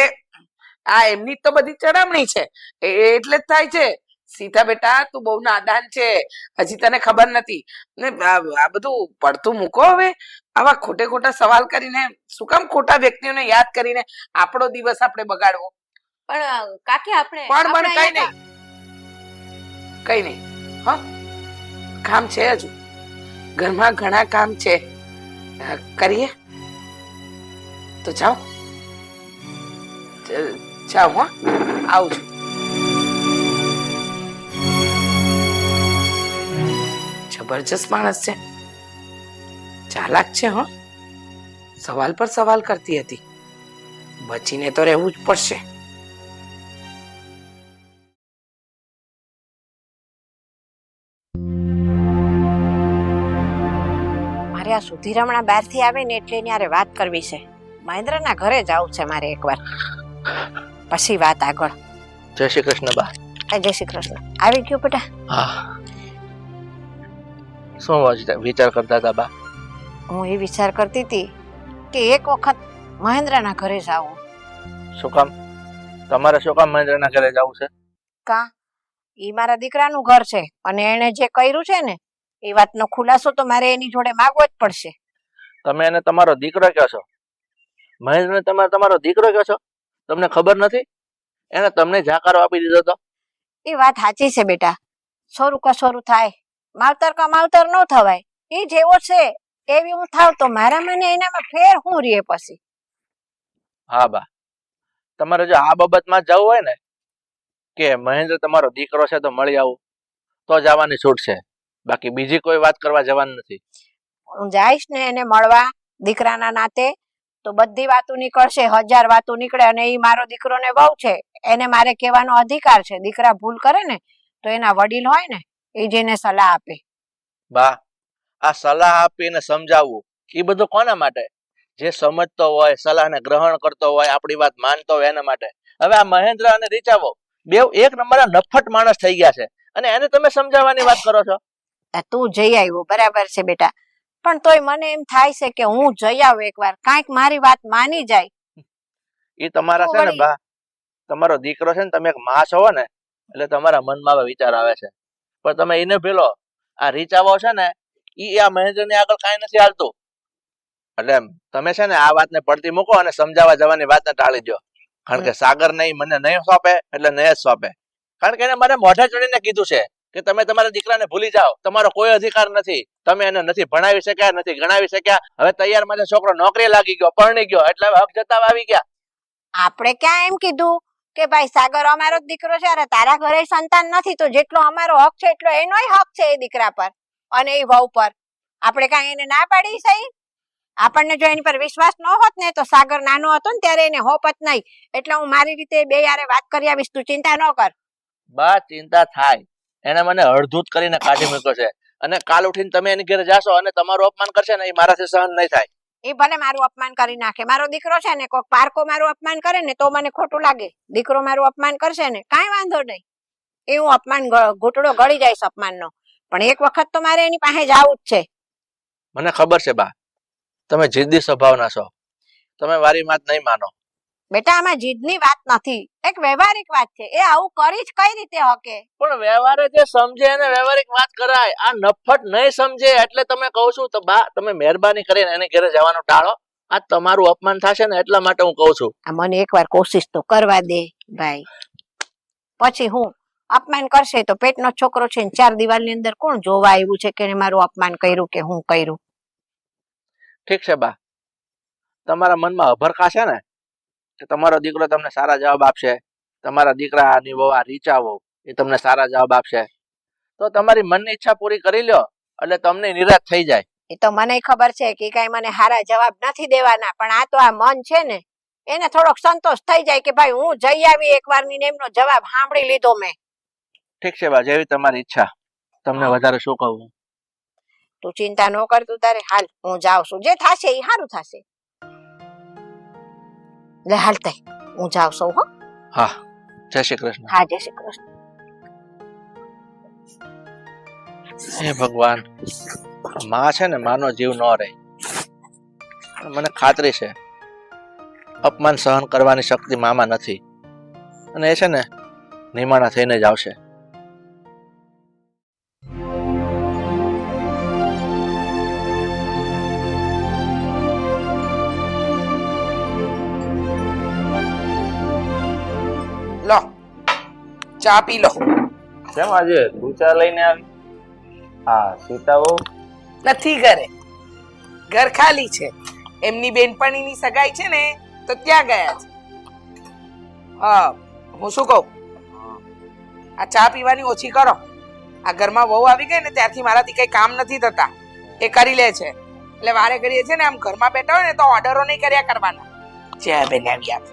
આ એમની તો બધી ચડામણી છે, એટલે જ થાય છે. સીતા બેટા, તું બહુ નાદાન છે, હજી તને ખબર નથી ને. આ બધું પડતું મૂકો હવે. આવા ખોટા સવાલ કરીને શું કામ ખોટા વ્યક્તિઓને યાદ કરીને આપણો દિવસ આપણે બગાડવો? પણ કાકી આપણે કઈ નહીં. હા, કામ છે, હજુ ઘરમાં ઘણા કામ છે, કરીએ તો જાઓ. હા, આવું છું. જબરજસ્ત માણસ છે, ચાલાક છે. હા, સવાલ પર સવાલ કરતી હતી. બચીને તો રહેવું જ પડશે. મારે આ સુધીરમણા બહારથી આવે ને એટલે એની હારે વાત કરવી છે. મહેન્દ્રના ઘરે જવું છે મારે એકવાર, પછી વાત આગળ. જય શ્રી કૃષ્ણ બા. જય શ્રી કૃષ્ણ. આવી ગયો બેટા? હા. શું વિચાર કરતા હતા બા? હું એ વિચાર કરતી હતી કે એક વખત મહેન્દ્રના ઘરે જાવું. શું કામ? તમારે શું કામ મહેન્દ્રના ઘરે જવું છે? ઈ મારા દીકરાનું ઘર છે અને એને જે કર્યું છે ને એ વાતનો ખુલાસો તો મારે એની જોડે માંગવો જ પડશે. તમે એને તમારો દીકરો કહો છો? મહેન્દ્રને તમારો દીકરો કહો છો? તમને ખબર નથી એને તમને જાકારો આપી દીધો તો? એ વાત સાચી છે બેટા. સોરું કસોરું થાય, માવતર કા માવતર ન થવાય. એ જેવો છે એવી હું થાવ તો મારામાં ને એનામાં ફેર હું રહે પછી? હા બા, તમારે જો આ બાબતમાં જવું હોય ને કે મહેન્દ્ર તમારો દીકરો છે તો મળી આવું, તો જવાની છૂટ છે. બાકી બીજી કોઈ વાત કરવા જવાનું નથી. હું જઈશ ને એને મળવા દીકરાના નાતે તો બધી વાતો નીકળશે, 1000 વાતો નીકળે. અને એ મારો દીકરો ને વહુ છે, એને મારે કહેવાનો અધિકાર છે. દીકરા ભૂલ કરે ને તો એના વડીલ હોય ને એ જેને સલાહ આપે. બા, આ સલાહ આપીને સમજાવવું એ બધું કોના માટે? જે સમજતો હોય, સલાહને ગ્રહણ કરતો હોય, આપણી વાત માનતો હોય એના માટે. હવે આ મહેન્દ્ર અને રીચાવો બેવ એક નંબરના નફટ માણસ થઈ ગયા છે અને એને તમે સમજાવવાની વાત કરો છો. તું જઈ આવ્યો બરાબર છે બેટા, પણ તોય મને એમ થાય છે કે હું જઈ આવું એકવાર, કાંઈક મારી વાત માની જાય. એ તમારા છે ને બા, તમારો દીકરો છે ને, તમે એક માં છો ને એટલે તમારા મનમાં વિચાર આવે છે. પણ તમે એને પેલો આ રીચાવો છે ને ઈ આ મહેન્દ્રની આગળ કાંઈ નથી હાલતું. એટલે તમે છે ને આ વાતને પડતી મૂકો અને સમજાવવા જવાની વાતને ટાળી દો. કારણ કે સાગર નહીં મને નહીં સોંપે એટલે નહીં જ સોંપે. કારણ કે એને મને મોઢે ચડીને કીધું છે કે તમે તમારા દીકરાને ભૂલી જાઓ, તમારો કોઈ અધિકાર નથી, તમે એને નથી ભણાવી શક્યા, નથી ગણાવી શક્યા. હવે તૈયાર માટે છોકરો નોકરી લાગી ગયો, પરણી ગયો એટલે હક જતાવ આવી ગયા. આપણે ક્યાં એમ કીધું કે ભાઈ સાગર અમારો જ દીકરો છે, અરે તારા ઘરે સંતાન નથી તો જેટલો અમારો હક છે એટલો એનોય હક છે એ દીકરા પર અને એ વહુ પર. આપણે કાંઈ એને ના પાડી સહી? આપણને જો એની પર વિશ્વાસ ન હોત ને તો સાગર નાનો હતો ને ત્યારે એને હોપત નહીં. એટલે હું મારી રીતે બે યારે વાત કરી આવીશ, તું ચિંતા ન કર. બા ચિંતા થાય, એને મને અડધૂત કરીને કાઢી મૂક્યો છે અને કાલ ઉઠીને તમે એની ઘરે જાશો અને તમારું અપમાન કરશે ને એ મારાથી સહન નહીં થાય. એ ભલે મારું અપમાન કરી નાખે. મારો દીકરો છે ને કોઈક પારકો મારું અપમાન કરે ને તો મને ખોટું લાગે. દીકરો મારું અપમાન કરશે ને કાંઈ વાંધો નહીં. એ હું અપમાન ઘૂંટડો ગળી જઈશ અપમાનનો. પણ એક વખત તો મારે એની પાસે જવું જ છે. મને ખબર છે બા, તમે જિદ્દી સ્વભાવના છો. તમે મારી વાત નહીં માનો. બેટા આમાં જીદની વાત નથી, એક વ્યવહારિક વાત છે. એ આવું કરી જ કઈ રીતે હકે? પણ વ્યવહારે જે સમજે એને વ્યવહારિક વાત કરાય. આ નફટ નહીં સમજે એટલે તમે કહું છું તો બા તમે મહેરબાની કરીને એને ઘરે જવાનું ટાળો. આ તમારું અપમાન થશે ને એટલા માટે હું કહું છું. આ મને એકવાર કોશિશ તો કરવા દે ભાઈ. પછી હું અપમાન કરશે તો પેટનો છોકરો છે ને 4 દિવાલની અંદર કોણ જોવા આવ્યું છે કે એને મારું અપમાન કર્યું કે હું કર્યું? ઠીક છે બા, તમારા મનમાં અભરખા છે ને કે તમારો દીકરો તમને સારા જવાબ આપશે, તમારા દીકરાની વહુ આ રીચાવો એ તમને સારા જવાબ આપશે, તો તમારી મનની ઈચ્છા પૂરી કરી લ્યો એટલે તમને નિરાશ થઈ જાય. એ તો મને ખબર છે કે કઈ મને સારા જવાબ નથી દેવાના, પણ આ તો આ મન છે ને એને થોડોક સંતોષ થઈ જાય કે ભાઈ હું જઈ આવી એકવારની ને એમનો જવાબ સાંભળી લીધો મેં. ઠીક છે બા, જેવી તમારી ઈચ્છા. તમને વધારે શું કહું? તું ચિંતા ન કર, તું તારે હાલ, હું જાઉં છું. જે થશે એ સારું થશે. લે હાલ તઈ હું જાઉં છું. હો હા, જય શ્રી કૃષ્ણ. હા, જય શ્રી કૃષ્ણ. હે ભગવાન, માં છે ને માનો જીવ ન રહે. મને ખાતરી છે અપમાન સહન કરવાની શક્તિ મામાં નથી, અને એ છે ને નિમાણા થઈને જ આવશે. લો ચા પી લો. કેમ આજે તું ચા લઈને આવી? હા, સીતા બહુ નથી ઘરે, ઘર ખાલી છે. એમની બેનપણીની સગાઈ છે ને તો ત્યાં ગયા છે. હા, હું શું કહું, આ ચા પીવાની ઓછી કરો. આ ઘરમાં વહુ આવી ગઈ ને ત્યારથી મારાથી કઈ કામ નથી થતા. એ કરી લે છે એટલે વારે ઘડીએ છે ને આમ ઘરમાં બેઠા હોય ને તો ઓર્ડરો નહીં કર્યા કરવાના. ચા બનાવી આપ.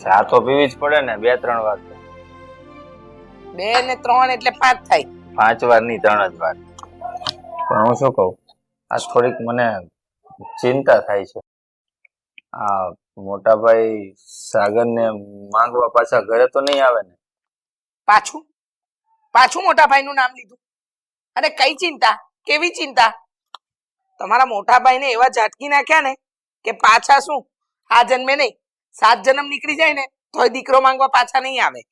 ચા તો પીવી જ પડે ને, 2-3 વાર. 2 ને 3 એટલે 5 થાય. 5 વાર ની 3 જ વાર. પણ હું શું કહું, આ થોડીક મને ચિંતા થાય છે. આ મોટા ભાઈ સાગરને માંગવા પાછા ઘરે તો નહીં આવે ને? પાછું પાછું મોટા ભાઈનું નામ લીધું. અને કઈ ચિંતા, કેવી ચિંતા? તમારા મોટા ભાઈને એવા ઝાટકી નાખ્યા ને કે પાછા શું આ જન્મે નહીં, 7 જન્મ નીકળી જાય ને તોય દીકરો માંગવા પાછા નહીં આવે.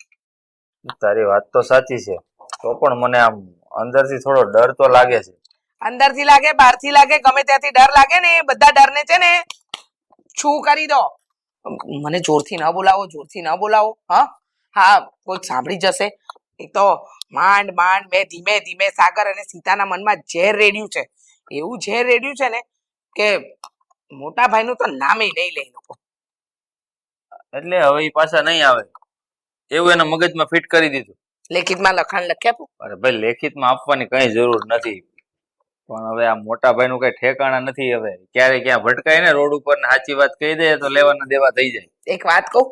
તારી વાત તો સાચી છે, તો પણ મને આમ અંદરથી થોડો ડર તો લાગે છે. અંદરથી લાગે, બહારથી લાગે, ગમે ત્યાંથી ડર લાગે ને એ બધા ડરને છે ને છું કરી દો. મને જોરથી ન બોલાવો, જોરથી ન બોલાવો. હા હા, કોઈક સાંભળી જશે. એક તો માંડ માંડ મેં ધીમે ધીમે સાગર અને સીતાના મનમાં ઝેર રેડ્યું છે. એવું ઝેર રેડ્યું છે ને કે મોટા ભાઈનું તો નામે નહીં લે લોકો. એટલે હવે એ પાછા નહીં આવે એવું એના મગજમાં ફિટ કરી દીધું. લેખિતમાં લખાણ લખી આપું? અરે ભાઈ, લેખિતમાં આપવાની કઈ જરૂર નથી, પણ હવે આ મોટા ભાઈ નું કઈ ઠેકાણા નથી. હવે ક્યારે ક્યાં ભટકાય ને રોડ ઉપર ને સાચી વાત કહી દે તો લેવાના દેવા થઈ જાય. એક વાત કહું,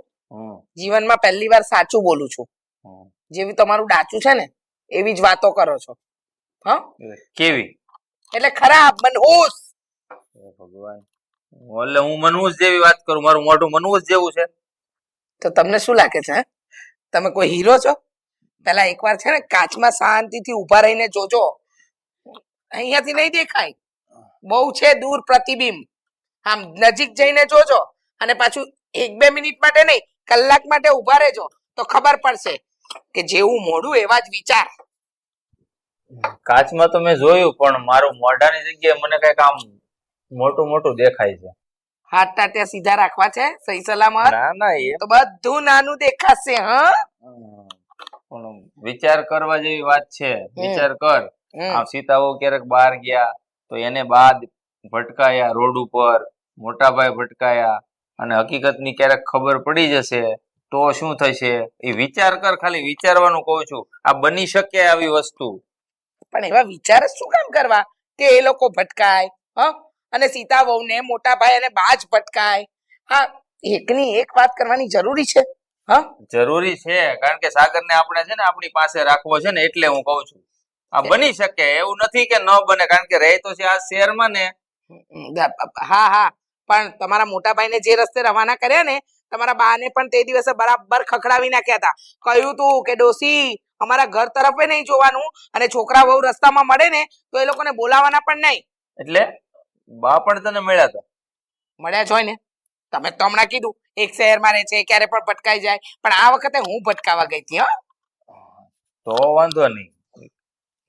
જીવનમાં પહેલી વાર સાચું બોલું છું. જેવી તમારું ડાચું છે ને એવી જ વાતો કરો છો. હા, કેવી? એટલે ખરાબ, મનહૂસ. ભગવાન, એટલે હું મનહૂસ જેવી વાત કરું? મારું મોઢું મનહૂસ જેવું છે? તો તમને શું લાગે છે, તમે કોઈ હીરો છો? પેલા એકવાર છે ને કાચમાં શાંતિથી ઉભા રહીને જોજો. અહીંયાથી નહીં દેખાય, બહુ છે દૂર પ્રતિબિંબ. આમ નજીક જઈને જોજો અને પાછું 1-2 મિનિટ માટે નહીં, કલાક માટે ઉભા રહેજો તો ખબર પડશે કે જેવું મોઢું એવા જ વિચાર. કાચમાં તો મેં જોયું, પણ મારું મોઢાની જગ્યાએ મને કઈક આમ મોટું મોટું દેખાય છે. હાથ ટાટ્યા સીધા રાખવા છે, સહી સલામત. ના ના, એ તો બધું નાનું દેખાશે. હા, પણ વિચાર કરવા જેવી વાત છે. વિચાર કર, આ સીતાઓ ક્યારેક બહાર ગયા તો એને બાદ ભટકાયા રોડ ઉપર, મોટાભાઈ ભટકાયા, અને હકીકતની ક્યારેક ખબર પડી જશે તો શું થશે? એ વિચાર કર, ખાલી વિચારવાનું કહું છું. આ બની શકે આવી વસ્તુ. પણ એવા વિચાર જ શું કામ કરવા કે એ લોકો ભટકાય? હા, અને સીતા વહુ ને મોટા ભાઈ અને બાજ ભટકાય? હા, એકની એક વાત કરવાની જરૂરી છે? હા, જરૂરી છે, કારણ કે સાગરને આપણે છે ને આપણી પાસે રાખવો છે ને, એટલે હું કઉ છું. આ બની શકે, એવું નથી કે ન બને, કારણ કે રહે તો છે આ શહેરમાં ને. હા હા, પણ તમારા મોટા ભાઈને જે રસ્તે રવાના કર્યા ને, તમારા બાને પણ તે દિવસે બરાબર ખખડાવી નાખ્યા હતા. કહ્યું તું કે ડોસી અમારા ઘર તરફે નહીં જોવાનું, અને છોકરા વહુ રસ્તામાં મળે ને તો એ લોકોને બોલાવાના પણ નહીં. એટલે બા પણ તને મળ્યા હતા? મળ્યા જ હોય ને, તમે તો હમણાં કીધું એક શહેરમાં રહે છે, ક્યારે પણ ભટકાઈ જાય, પણ આ વખતે હું ભટકાવા ગઈ હતી. તો વાંધો નહીં,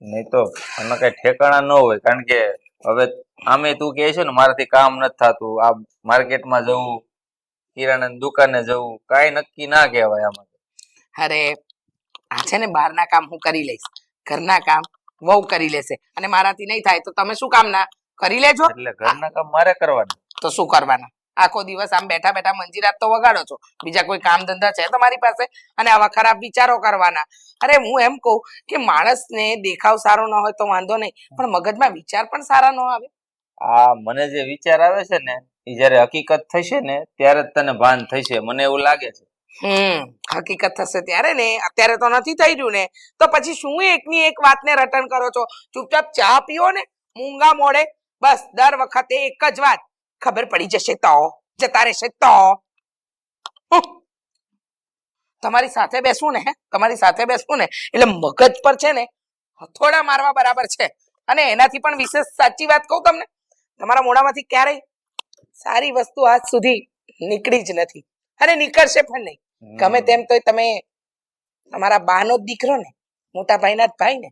નહીં તો એમાં કઈ ઠેકાણા ન હોય. કારણ કે હવે આમે તું કહે છે ને મારાથી કામ નથી થતું, આ માર્કેટમાં જવું, કિરાણાની દુકાને જવું, કાંઈ નક્કી ના કહેવાય આમાં. અરે આ છે ને બહારના કામ હું કરી લઈશ, ઘરના કામ વહુ કરી લેશે, અને મારાથી નહીં થાય તો તમે શું કામ ના કરી લેજો. એટલે ઘરના કામ મારે કરવાના. તો શું કરવાના? આખો દિવસ આમ બેઠા બેઠા મંજીરાત તો વગાડો છો, બીજા કોઈ કામ ધંધા છે તમારી પાસે? અને આવા ખરાબ વિચારો કરવાના. અરે હું એમ કહું કે માણસને દેખાવ સારો ન હોય તો વાંધો નહીં, પણ મગજમાં વિચાર પણ સારા ન આવે. આ મને જે વિચાર આવે છે ને એ જયારે હકીકત થશે ને ત્યારે જ તને ભાન થશે, મને એવું લાગે છે. હકીકત થશે ત્યારે ને, અત્યારે તો નથી થઈ રહ્યું ને, તો પછી શું એકની એક વાતને રટણ કરો છો? ચૂપચાપ ચા પીઓ ને મૂંગા મોડે. બસ દર વખતે એક જ વાત, ખબર પડી જશે તો જતા રહેશે તો. તમારી સાથે બેસવું ને, તમારી સાથે બેસવું ને એટલે મગજ પર છે ને હથોડા મારવા બરાબર છે. અને એનાથી પણ વિશેષ સાચી વાત કહું તમને, તમારા મોઢામાંથી ક્યારેય સારી વસ્તુ આજ સુધી નીકળી જ નથી, અને નીકળશે પણ નહીં. ગમે તેમ તો તમે તમારા બાનો જ દીકરો ને, મોટા ભાઈના જ ભાઈ ને.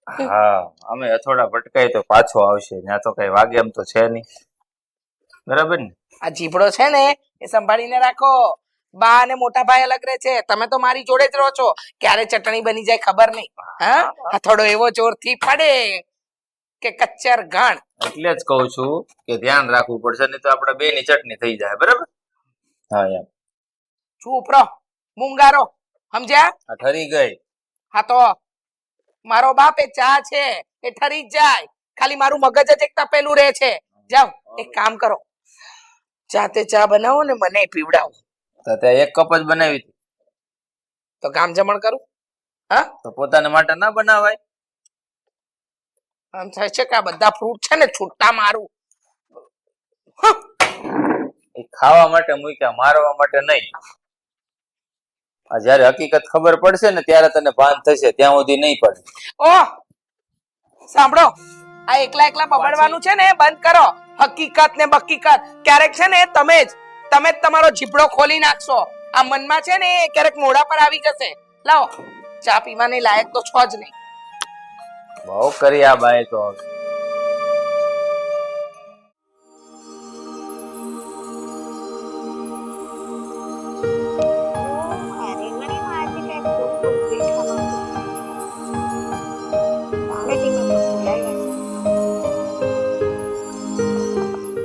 હા, અમે અથોડા ભટકાય તો પાછો આવશે, ત્યાં તો કઈ વાગે એમ તો છે નહીં. બરાબર ને? આ જીભડો છે ને એ સંભાળીને રાખો. બા અને મોટા ભાઈ અલગ રહે છે, તમે તો મારી જોડે જ રહો છો. ક્યારે ચટણી બની જાય ખબર નહીં. હા, હથોડો એવો જોરથી પડે કે કચ્ચર ઘાણ. એટલે જ કહું છું કે ધ્યાન રાખવું પડશે, નહીં તો આપણે બે ની ચટણી થઈ જાય. બરાબર? હા એમ. ચૂપ રહો, મૂંગારો, સમજ્યા? આ ઠરી ગઈ. હા તો મારો બાપ એ ચા છે એ ઠરી જ જાય, ખાલી મારું મગજ જ એક તપેલું રહે છે. જાઓ એક કામ કરો, જાતે ચા બનાવો ને મને પીવડાવો. તો ત્યાં એક કપ જ બનાવી હતી, તો કામ જમણ કરું? હા, તો પોતાને માટે ના બનાવાય? આમ થાય છે કે આ બધા ફ્રૂટ છે ને છૂટા મારું. એ ખાવા માટે મૂક્યા, મારવા માટે નહીં. આ જયારે હકીકત ખબર પડશે ને ત્યારે તને ભાન થશે, ત્યાં સુધી નહીં પડે. ઓહ સાંભળો, આ એકલા એકલા બબડવાનું છે ને બંધ કરો. હકીકત ને બકીકત ક્યારેક છે ને તમે જ તમારો જીભડો ખોલી નાખશો. આ મનમાં છે ને ક્યારેક મોઢા પર આવી જશે. લાવો ચા પીવાની લાયક તો છો જ નહીં. બહુ કરી આ બાય તો.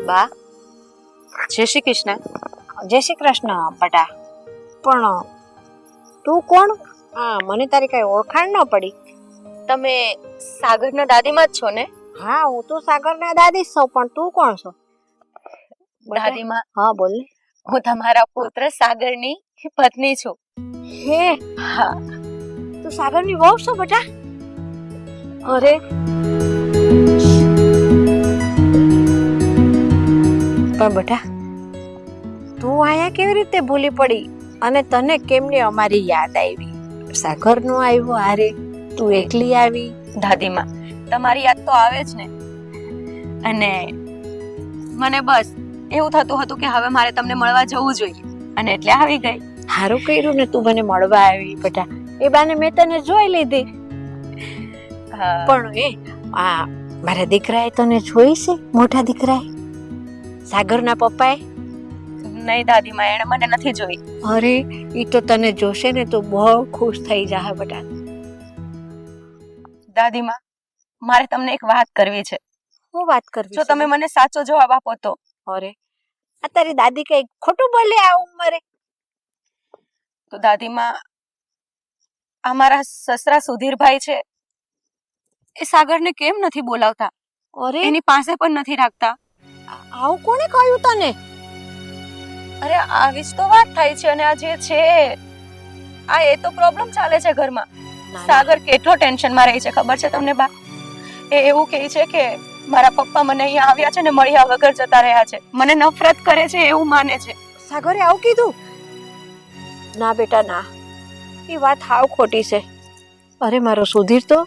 બા, જય શ્રી કૃષ્ણ. જય શ્રી કૃષ્ણ બટા. પણ તું કોણ? મને તારી કઈ ઓળખાણ ન પડી. તમે સાગરના દાદીમાં જ છો ને? હા, હું તો સાગરના દાદી જ છું, પણ તું કોણ છો? દાદીમાં, હા બોલ ને. હું તમારા પુત્ર સાગરની પત્ની છું. હે, હા. તું સાગરની વહુ છો બેટા? અરે પણ બેટા તું આયા કેવી રીતે ભૂલી પડી, અને તને કેમની અમારી યાદ આવી? સાગર નો આવ્યો હારે, તું એકલી આવી? દાદીમાં, તમારી યાદ તો આવે જ ને. અને મને બસ એવું થતું હતું કે હવે મારે તમને મળવા જવું જોઈએ, અને એટલે આવી ગઈ. સારું કર્યું ને તું મને મળવા આવી બેટા. એ બાને મેં તને જોઈ લીધી. પણ આ મારા દીકરાએ તને જોઈ છે? મોટા દીકરાએ, સાગરના પપ્પાએ? નહીં દાદીમાં, એણે મને નથી જોઈ. અરે ઈ તો તને જોશે ને તો બહુ ખુશ થઈ જાહે બેટા. દાદીમાં, મારે તમને એક વાત કરવી છે. શું વાત કરવી? જો તમે મને સાચો જવાબ આપો તો. અરે આ તારી દાદી કઈ ખોટું બોલે આ ઉંમરે? તો દાદીમાં, અમારા સસરા સુધીરભાઈ છે, એ સાગરને કેમ નથી બોલાવતા? અરે એની પાસે પણ નથી રાખતા. આવું કોણે કહ્યું તને? અરે આવી જ તો વાત થાય છે. અને આ જે છે આ એ તો પ્રોબ્લેમ ચાલે છે ઘરમાં. સાગર કેટલો ટેન્શનમાં રહે છે ખબર છે તમને બા? એ એવું કહે છે કે મારા પપ્પા મને અહીંયા આવ્યા છે ને મળ્યા વગર જતા રહ્યા છે, મને નફરત કરે છે એવું માને છે. સાગરે આવું કીધું? ના બેટા ના, એ વાત હાવ ખોટી છે. અરે મારો સુધીર તો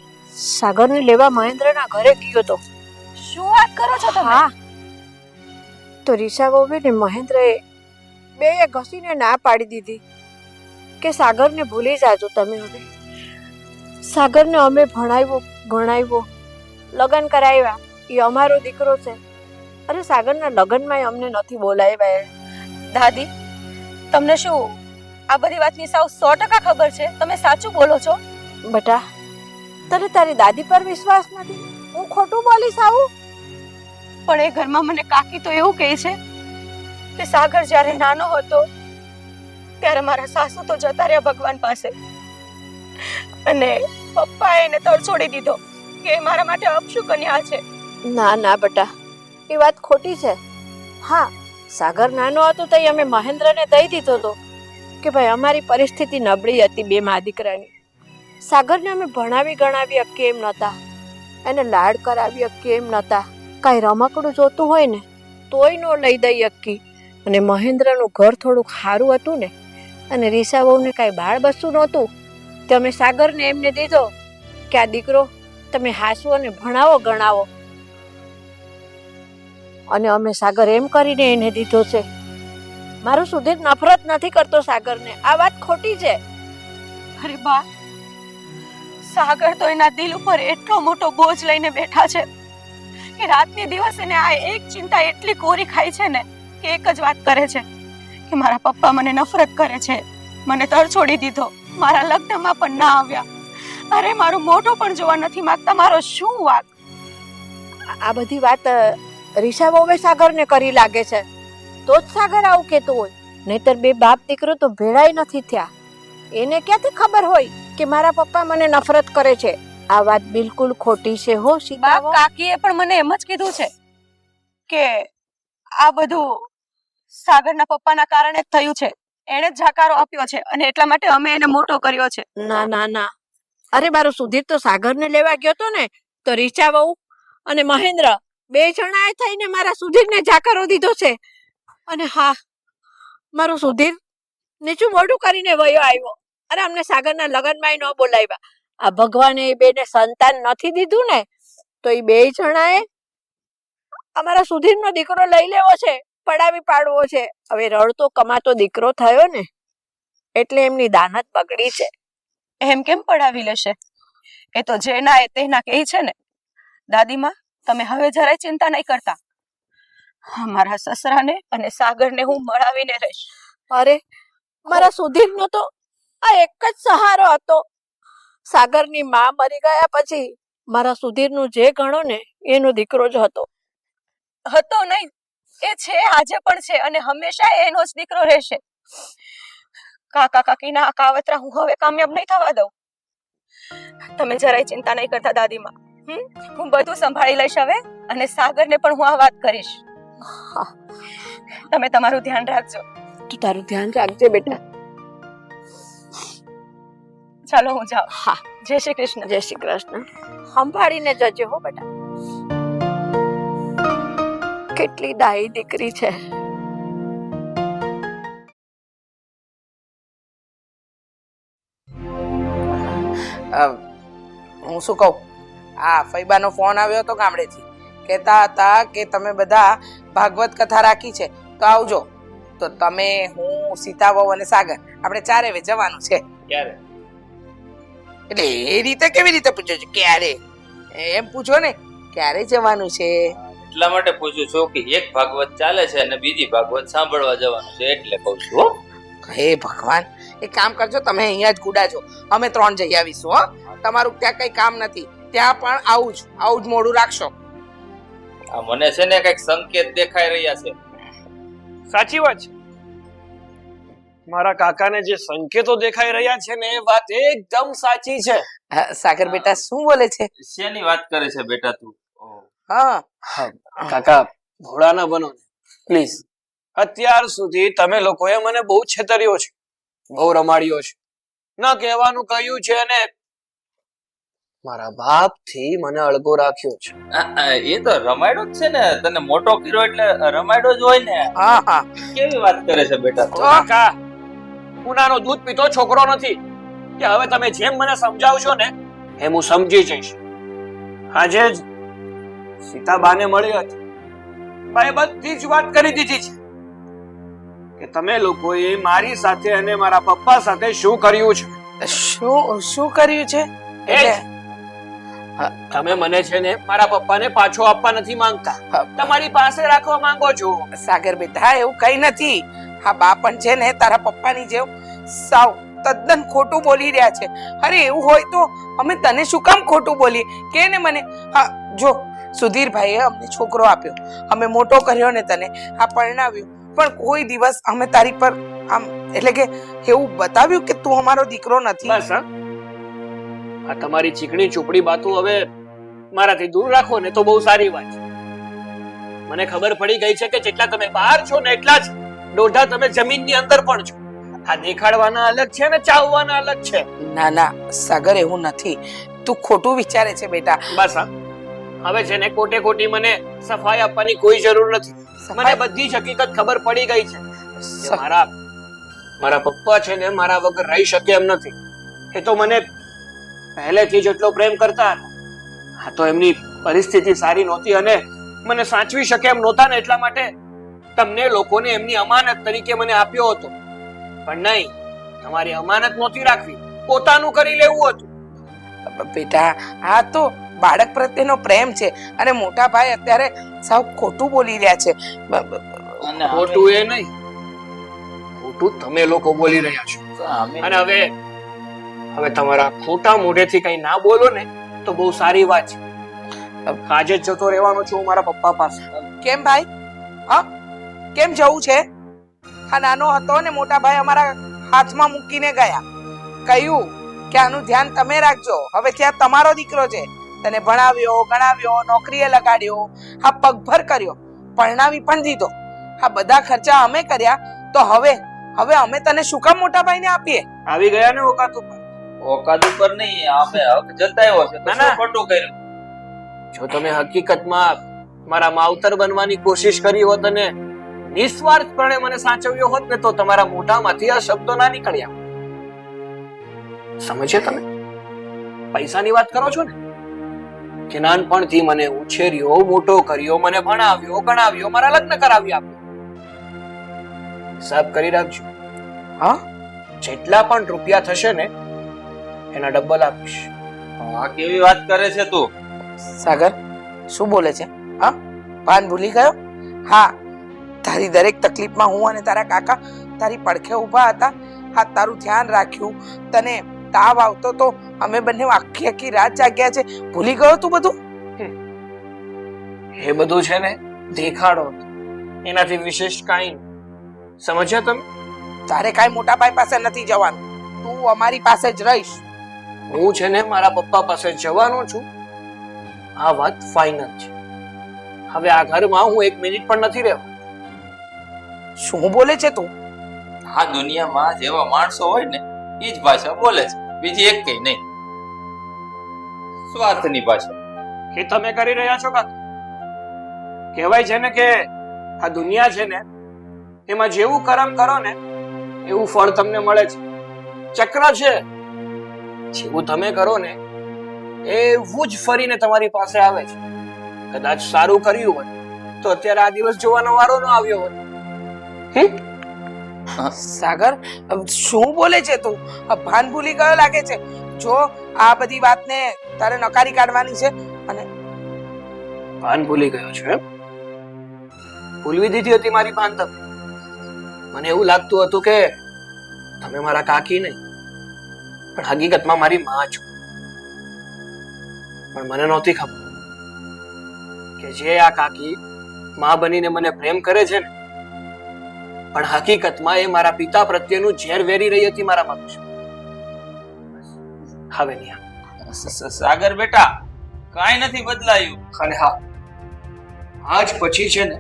સાગરને લેવા મહેન્દ્રના ઘરે ગયો તો. શું વાત કરો છો તમે? હા, તો રીસા વહુએ ને મહેન્દ્રએ બેય ઘસીને ના પાડી દીધી કે સાગરને ભૂલી જાજો તમે. હવે સાગરને અમે ભણાવ્યો ગણાવ્યો, લગ્ન કરાવ્યા, એ અમારો દીકરો છે. અરે સાગરના લગ્નમાં અમને નથી બોલાવ્યા. દાદી, તમને શું આ બધી વાતની સાવ 100% ખબર છે? તમે સાચું બોલો છો? બેટા, તને તારી દાદી પર વિશ્વાસ નથી? હું ખોટું બોલીશ આવું? પણ એ ઘરમાં મને કાકી તો એવું કહે છે કે સાગર જ્યારે નાનો હતો ત્યારે મારા સાસુ તો જતા રહ્યા ભગવાન પાસે, અને પપ્પાએ એને તરછોડી દીધો કે એ મારા માટે અપશુકન્યા છે. ના ના બેટા, એ વાત ખોટી છે. હા, સાગર નાનો હતો તો અમે મહેન્દ્રને દઈ દીધો હતો કે ભાઈ અમારી પરિસ્થિતિ નબળી હતી બે મા દીકરાની. સાગરને અમે ભણાવી ગણાવી કેમ નહોતા, એને લાડ કરાવી કેમ નહોતા. કાંઈ રમકડું જોતું હોય ને તોય નો લઈ દઈ અક્કી. અને મહેન્દ્રનું ઘર થોડુંક સારું હતું ને, અને રીસા વહુને કાંઈ બાળ બસું નહોતું, તે અમે સાગરને એમને દીધો કે આ દીકરો તમે હાસવો અને ભણાવો ગણાવો. અને અમે સાગર એમ કરીને એને દીધો છે. મારું સુધીર નફરત નથી કરતો સાગરને, આ વાત ખોટી છે. અરે બા, સાગર તો એના દિલ ઉપર એટલો મોટો બોજ લઈને બેઠા છે કે રાતની દિવસ એને આ એક ચિંતા એટલી કોરી ખાય છે ને કે એક જ વાત કરે છે કે મારા પપ્પા મને નફરત કરે છે, મને તરછોડી દીધો, મારા લગ્નમાં પણ ના આવ્યા, અરે મારું મોઢું પણ જોવા નથી માંગતા. મારો શું વાત? આ બધી વાત રીસા વહુએ સાગરને કરી લાગે છે, તો જ સાગર આવું કહેતો હોય. નહીતર બે બાપ દીકરો તો ભેળાય નથી થયા. એને ક્યાંથી ખબર હોય કે મારા પપ્પા મને નફરત કરે છે? આ વાત બિલકુલ ખોટી છે હો સીતા વહુ. કાકીએ પણ મને એમ જ કીધું છે કે આ બધું સાગરના પપ્પાના કારણે જ થયું છે, એણે જ જાકારો આપ્યો છે અને એટલા માટે અમે એને મોટો કર્યો છે. ના ના ના, અરે મારો સુધીર તો સાગરને લેવા ગયો તો ને, તો રીચા વહુ અને મહેન્દ્ર બે જણાએ થઈને મારા સુધીરને જાકારો દીધો છે. અને હા, મારો સુધીર નીચું મોઢું કરીને વયો આવ્યો. અરે અમને સાગરના લગ્નમાં ન બોલાવ્યા. આ ભગવાને એ બેને સંતાન નથી દીધું ને, તો એ બે જણાએ અમારા સુધીરનો દીકરો લઈ લેવો છે, પડાવી પાડવો છે. હવે રડતો કમાતો દીકરો થયો ને એટલે એમની દાનત બગડી છે. એમ કેમ પડાવી લેશે? એ તો જેના એ તેના કહે છે ને. દાદીમાં, તમે હવે જરાય ચિંતા નહીં કરતા. મારા સસરાને અને સાગરને હું મળાવીને રહીશ. અરે મારા સુધીરનો તો આ એક જ સહારો હતો. સાગરની માં મરી ગયા પછી મારા સુધીરનું જે ગણો ને એનો દીકરો જ હતો. હતો નહીં, એ છે, આજે પણ છે અને હંમેશા એનો જ દીકરો રહેશે. કાકા કાકીના આ કાવતરા હું હવે કામયાબ નહીં થવા દઉં. તમે જરાય ચિંતા નહીં કરતા દાદીમાં. હું બધું સંભાળી લઈશ હવે, અને સાગરને પણ હું આ વાત કરીશ. તમે તમારું ધ્યાન રાખજો. તું તારું ધ્યાન રાખજે બેટા. ચાલો હું જાઉં. હા, જય શ્રી કૃષ્ણ. જય શ્રી કૃષ્ણ. સંભાળીને જજે હો બેટા. કેટલી ડાઈ દીકરી છે. હું શું કહું, આ ફૈબાનો ફોન આવ્યો હતો ગામડેથી, કહેતા હતા કે તમે બધા ભાગવત કથા રાખી છે તો આવજો. તો તમે, હું, સીતા વહુ અને સાગર આપણે ચારે વે જવાનું છે. ક્યારે? એટલે એ રીતે કેવી રીતે પૂછો છો? ક્યારે એમ પૂછો ને, ક્યારે જવાનું છે? એટલા માટે પૂછું છું કે એક ભાગવત ચાલે છે અને બીજી ભાગવત સાંભળવા જવાનું છે એટલે કહું છું. હો, હે ભગવાન, એક કામ કરજો, તમે અહીંયા જ ગુડાજો, અમે 3 જઈ આવીશું. હો, તમારું ત્યાં કઈ કામ નથી, ત્યાં પણ આવું જ મોડું રાખશો. આ મને છે ને કઈક સંકેત દેખાઈ રહ્યા છે. સાચી વાત છે. મારા કાકાને જે સંકેતો દેખાઈ રહ્યા છે ને એ વાત એકદમ સાચી છે. સાગર બેટા શું બોલે છે? શેની વાત કરે છે બેટા તું? હા, કાકા, ભોળા ના બનો પ્લીઝ. અત્યાર સુધી તમે લોકોએ મને બહુ છેતર્યો છે, બહુ રમાડ્યો છે, ન કહેવાનું કહ્યું છે અને મારા બાપ થી મને અળગો રાખ્યો છે. એ તો રમાડો જ છે ને, તને મોટો કર્યો એટલે રમાડો જ હોય ને. હા હા કેવી વાત કરે છે બેટા તું? કાકા, હું નાનો દૂધ પીતો છોકરો નથી કે હવે તમે જેમ મને સમજાવશો ને એમ હું સમજી જઈશ. આજે જ સીતાબાને મળી હતી, બાએ બધી જ વાત કરી દીધી છે કે તમે લોકોએ મારી સાથે અને મારા પપ્પા સાથે શું કર્યું છે. શું કર્યું છે એટલે તમે મને છે ને મારા પપ્પાને પાછો આપવા નથી માંગતા, તમારી પાસે રાખવા માંગો છો. સાગર બેટા એવું કઈ નથી. હા બા પણ છે ને તારા પપ્પાની જેવું સાવ તદ્દન ખોટું બોલી રહ્યા છે. અરે એવું હોય તો અમે તને શું કામ ખોટું બોલીએ કે ને મને. હા જો સુધીરભાઈએ અમને છોકરો આપ્યો, અમે મોટો કર્યો ને તને આ પરણાવ્યો, પણ કોઈ દિવસ અમે તારી પર આમ એટલે કે એવું બતાવ્યું કે તું અમારો દીકરો નથી. બસ આ તમારી ચીકણી ચૂપડી બાતું હવે મારાથી દૂર રાખો ને તો બહુ સારી વાત છે. મને ખબર પડી ગઈ છે કે જેટલા તમે બહાર છો ને એટલા જ દોઢા તમે જમીનની અંદર પણ છો. આ દેખાડવાના અલગ છે ને ચાવવાના અલગ છે. ના ના સાગર એવું નથી, તું ખોટું વિચારે છે બેટા. બસ હવે છે ને કોટે કોટી મને સફાઈ આપવાની કોઈ જરૂર નથી. મને બધી જ હકીકત ખબર પડી ગઈ છે કે મારા પપ્પા છે ને મારા વગર રહી શકે એમ નથી. એ તો મને પહેલેથી જ એટલો પ્રેમ કરતા હતા. હા તો એમની પરિસ્થિતિ સારી નહોતી અને મને સાચવી શકે એમ નહોતા ને એટલા માટે તમને લોકોને એમની અમાનત તરીકે મને આપ્યો હતો. પણ નહીં, તમારી અમાનત નહોતી રાખવી, પોતાનું કરી લેવું હતું. બેટા આ તો બાળક પ્રત્યેનો પ્રેમ છે અને મોટા ભાઈ અત્યારે સાવ ખોટું બોલી રહ્યા છે. અને ખોટું એ નહીં, ખોટું તમે લોકો બોલી રહ્યા છો. અને હવે તમારા ખોટા મોઢેથી કઈ ના બોલો ને તો બહુ સારી વાત છે. આજે જ જતો રહેવાનો છું મારા પપ્પા પાસે. કેમ ભાઈ? હા કેમ જવું છે? આ નાનો હતો ને મોટા ભાઈ અમારા હાથમાં મૂકીને ગયા, કહ્યું કે આનું ધ્યાન તમે રાખજો, હવે ત્યાં તમારો દીકરો છે, તને ભણાવ્યો ગણાવ્યો, નોકરીએ લગાડ્યો, આ પગભર કર્યો, પરણાવી પણ દીધો. આ બધા ખર્ચા અમે કર્યા તો હવે અમે તને શું કામ મોટા ભાઈને આપીએ? આવી ગયા ને ઓકાત ઉપર. ઓકાત ઉપર નહીં, અમે હક જતાવ્યો છે તો શું ખોટું કર્યું? જો તમે હકીકતમાં મારા માવતર બનવાની કોશિશ કરી હોત અને નિસ્વાર્થપણે મને સાચવ્યો હોત ને તો તમારા મોઢામાંથી આ શબ્દો ના નીકળ્યા. સમજ્યા તમે? પૈસાની વાત કરો છો ને કે નાનપણથી મને ઉછેર્યો, મોટો કર્યો, મને ભણાવ્યો ગણાવ્યો, મારા લગ્ન કરાવી આપ્યો. હિસાબ કરી રાખજો. હા જેટલા પણ રૂપિયા થશે ને એના ડબલ આપીશ. આ કેવી વાત કરે છે તું? સાગર શું બોલે છે? હા ભાન ભૂલી ગયો? હા તારી દરેક તકલીફમાં હું અને તારા કાકા તારી પડખે ઊભા હતા. હા તારું ધ્યાન રાખ્યું, તને તાવ આવતો તો અમે બંને આખી આખી રાત જાગ્યા છે. ભૂલી ગયો તું બધું? એ બધું છે ને દેખાડો, એનાથી વિશેષ કાંઈ નહીં. સમજ્યા તમે? તારે કાંઈ મોટા ભાઈ પાસે નથી જવાનું, તું અમારી પાસે જ રહીશ. હું છે ને મારા પપ્પા પાસે જવાનો છું, આ વાત ફાઇનલ છે. હવે આ ઘરમાં હું એક મિનિટ પણ નથી રહેવા. શું બોલે છે તું? આ દુનિયામાં જેવા માણસો હોય ને એ જ ભાષા બોલે છે, બીજી એક કઈ નહીં. સ્વાર્થની ભાષા. એ તમે કરી રહ્યા છો કાકા? કહેવાય છે ને કે આ દુનિયા છે ને એમાં જેવું કર્મ કરો ને એવું ફળ તમને મળે છે. ચક્ર છે, જેવું તમે કરો ને એવું જ ફરીને તમારી પાસે આવે છે. કદાચ સારું કર્યું હોય તો અત્યારે આ દિવસ જોવાનો વારો ન આવ્યો હોય. સાગર શું બોલે છે તું? ભાન ભૂલી ગયો લાગે છે. જો આ બધી વાતને તારે નકારી કાઢવાની છે. અને ભાન ભૂલી ગયો છે એમ? ભૂલવી દીધી હતી મારી ભાન તમે? મને એવું લાગતું હતું કે તમે મારા કાકી નહીં પણ હકીકતમાં મારી માં છો. પણ મને નહોતી ખબર કે જે આ કાકી માં બનીને મને પ્રેમ કરે છે ને પણ હકીકતમાં એ મારા પિતા પ્રત્યેનું ઝેર વેરી રહી હતી મારા મગજ. હવે નહીં. સાગર બેટા કાંઈ નથી બદલાયું. અને હા, આજ પછી છે ને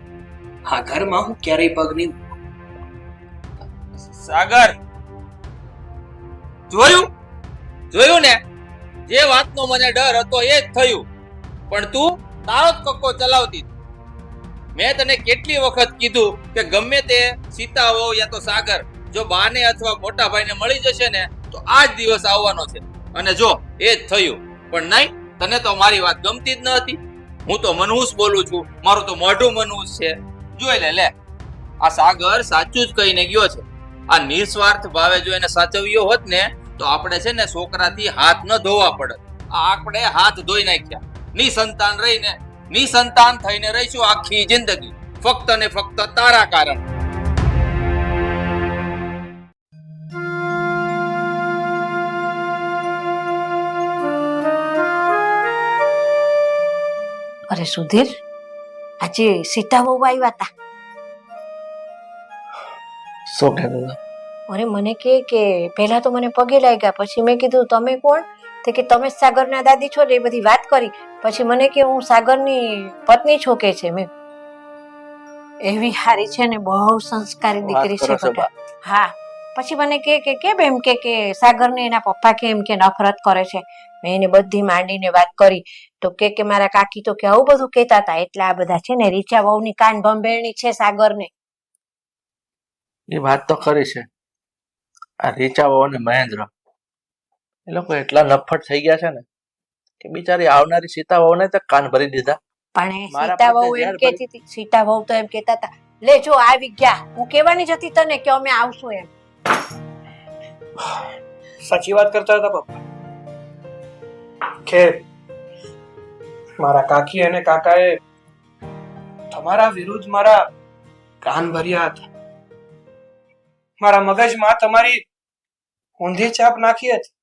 આ ઘરમાં હું ક્યારેય પગ નહીં. સાગર જોયું ને, જે વાતનો મને ડર હતો એ જ થયું. પણ તું તારો જ કક્કો ચલાવતી. મેં તને કેટલી વખત કીધું કે ગમે તે સીતા વહુ યા તો સાગર જો બાને અથવા મોટા ભાઈને મળી જશે ને તો આ જ દિવસ આવવાનો છે. અને જો એ જ થયું. પણ નહીં, તને તો મારી વાત ગમતી જ ન હતી. હું તો મનહૂસ બોલું છું, મારું તો મોઢું મનહૂસ છે. જોઈ લે આ સાગર સાચું જ કહીને ગયો છે. આ નિસ્વાર્થ ભાવે જો એને સાચવ્યો હોત ને તો આપણે છે ને છોકરાથી હાથ ન ધોવા પડત. આ આપણે હાથ ધોઈ નાખ્યા. નિસંતાન રહીને નિસંતાન થઈને રહીશું આખી જિંદગી, ફક્ત ને ફક્ત તારા કારણ. અરે સુધીર, આજે સીતા બહુ આવ્યા હતા. શું કહેતું? અરે મને કે પહેલા તો મને પગે લાગ્યા, પછી મેં કીધું તમે કોણ? તે કે તમે સાગરના દાદી છો ને, એ બધી વાત કરી. પછી મને કે હું સાગરની પત્ની છું કે છે. મેં એવી હારી છે ને, બહુ સંસ્કારી દીકરી છે બેટા. હા, પછી મને કે કેમ એમ કે સાગરને એના પપ્પા કેમ કે નફરત કરે છે. મેં એને બધી માંડીને વાત કરી તો કે મારા કાકી તો કે આવું બધું કહેતા હતા. એટલે આ બધા છે ને રીચા વહુની કાન ભંભેરણી છે સાગરને. એ વાત તો ખરી છે. આ રીચા વહુ અને મહેન્દ્ર એ લોકો એટલા નફ્ફટ થઈ ગયા છે ને કે બિચારી આવનારી સીતા વહુને તો કાન ભરી દીધા. પણ સીતા વહુ એમ કહેતી હતી, સીતા વહુ તો એમ કહેતા હતા, લે જો આવી ગયા. હું કહેવાની જ હતી તને કે અમે આવશું એમ. સાચી વાત કરતા હતા પપ્પા કે મારા કાકી અને કાકાએ તમારા વિરુદ્ધ મારા કાન ભર્યા હતા. મારા મગજમાં તમારી ઊંધી છાપ નાખી હતી.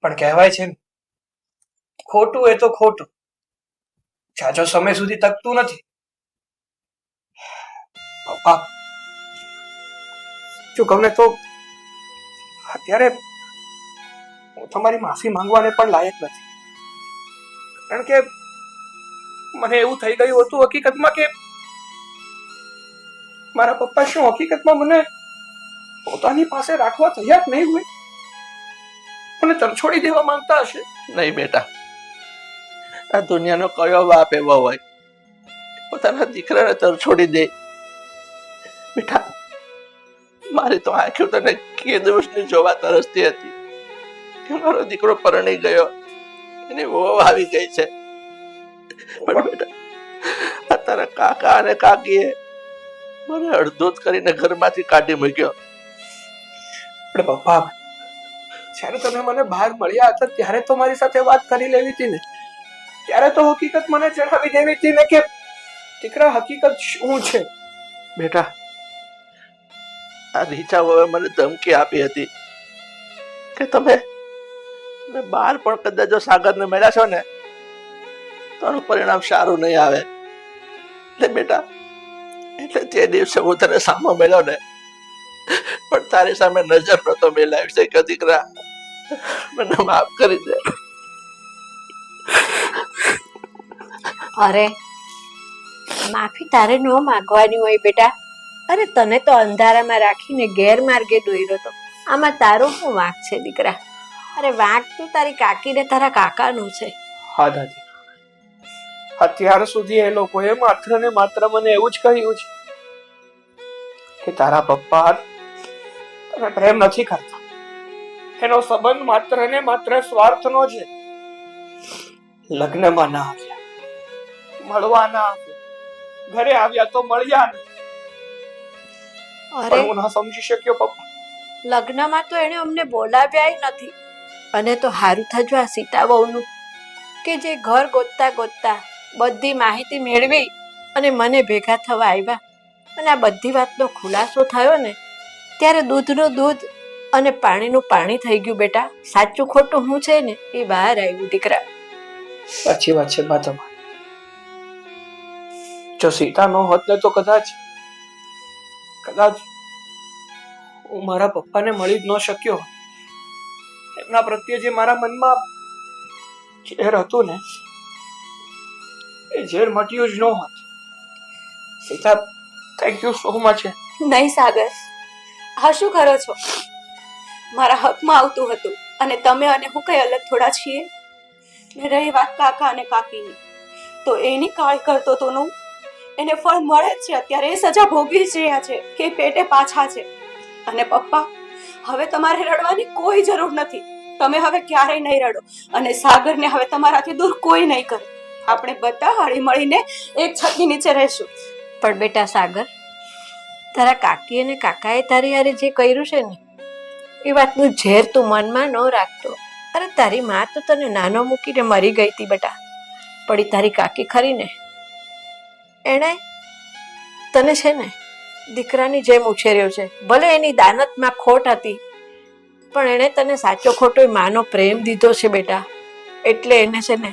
પણ કહેવાય છે ને, ખોટું એ તો ખોટું જાજો સમય સુધી તકતું નથી. પપ્પા જો ગમે તો અત્યારે હું તમારી માફી માંગવાને પણ લાયક નથી. કારણ કે મને એવું થઈ ગયું હતું હકીકતમાં કે મારા પપ્પા શું હકીકતમાં મને પોતાની પાસે રાખવા તૈયાર નહીં હોય, મને તરછોડી દેવા માંગતા હશે. નહીં બેટા, આ દુનિયાનો કયો બાપ એવો હોય પોતાના દીકરાને તરછોડી દે? બેટા, મારી તો આંખો તને કે દિવસની જોવા તરસતી હતી કે મારો દીકરો પરણી ગયો, એની વહુ આવી ગઈ છે. પણ બેટા, આ તારા કાકા અને કાકીએ મને અડધૂત કરીને ઘરમાંથી કાઢી મૂક્યો. પણ પપ્પા, જ્યારે તમે મને બહાર મળ્યા હતા ત્યારે તો મારી સાથે વાત કરી લેવી હતી ને. ત્યારે તો હકીકત મને જણાવી દેવી હતી ને કે દીકરા હકીકત શું છે. બેટા, આ રીચા વહુએ મને ધમકી આપી હતી કે તમે બહાર પણ કદાચ જો સાગરને મળ્યા છો ને તો એનું પરિણામ સારું નહીં આવે. એટલે બેટા, એટલે તે દિવસે હું તને સામો મળ્યો ને, પણ તારી સામે નજર નતો મેલાવી છે કે દીકરા મને માફ કરી દે. અરે માફી તારે ન માંગવાની હોય બેટા. અરે તને તો અંધારામાં રાખીને ગેરમાર્ગે દોર્યો તો. આમાં તારો શું વાંક છે દીકરા? અરે વાંક તો તારી કાકીને તારા કાકાનો છે. હા દાદી, અત્યાર સુધી એ લોકોએ માત્ર ને માત્ર મને એવું જ કહ્યું છે કે તારા પપ્પા તને પ્રેમ નથી કરતા, એનો સંબંધ માત્ર ને માત્ર સ્વાર્થનો છે. લગ્નમાં ના આવ્યા, મળવા ના આવ્યા, ઘરે આવ્યા તો મળ્યા નહીં. અરે હું ના સમજી શક્યો પપ્પા. લગ્નમાં તો એને અમને બોલાવ્યા નથી. અને તો હારું થજો આ સીતા વહુનું કે જે ઘર ગોતતા ગોતતા બધી માહિતી મેળવી અને મને ભેગા થવા આવ્યા. અને આ બધી વાતનો ખુલાસો થયો ને ત્યારે દૂધનું દૂધ અને પાણીનું પાણી થઈ ગયું બેટા. સાચું ખોટું હું છે ને એ બહાર આવ્યું દીકરા. સાચી વાત છે બા તમારી. જો સીતા ન હોત ને તો કદાચ હું મારા પપ્પાને મળી જ ન શક્યો. એમના પ્રત્યે જે મારા મનમાં ઝેર હતું ને, એ ઝેર મટ્યું જ ન હોત. Sita, thank you so much. નહીં સાગર, હા શું કરો છો? મારા હકમાં આવતું હતું અને તમે અને હું કઈ અલગ થોડા છીએ. ને રહી વાત કાકા અને કાકીની, તો એની કાળ કરતો તો નું એને ફળ મળે જ છે. અત્યારે એ સજા ભોગવી જ રહ્યા છે કે પેટે પાછા છે. અને પપ્પા, હવે તમારે રડવાની કોઈ જરૂર નથી. તમે હવે ક્યારેય નહીં રડો અને સાગરને હવે તમારાથી દૂર કોઈ નહીં કરે. આપણે બધા હળી મળીને એક છતની નીચે રહેશું. પણ બેટા સાગર, તારા કાકી અને કાકાએ તારી હારે જે કર્યું છે ને, એ વાતનું ઝેર તું મનમાં ન રાખતો. અરે તારી માં તો તને નાનો મૂકીને મરી ગઈ હતી બેટા, પડી તારી કાકી ખરી ને, એણે તને છે ને દીકરાની જેમ ઉછેર્યો છે. ભલે એની દાનતમાં ખોટ હતી, પણ એણે તને સાચો ખોટો માનો પ્રેમ દીધો છે બેટા. એટલે એને છે ને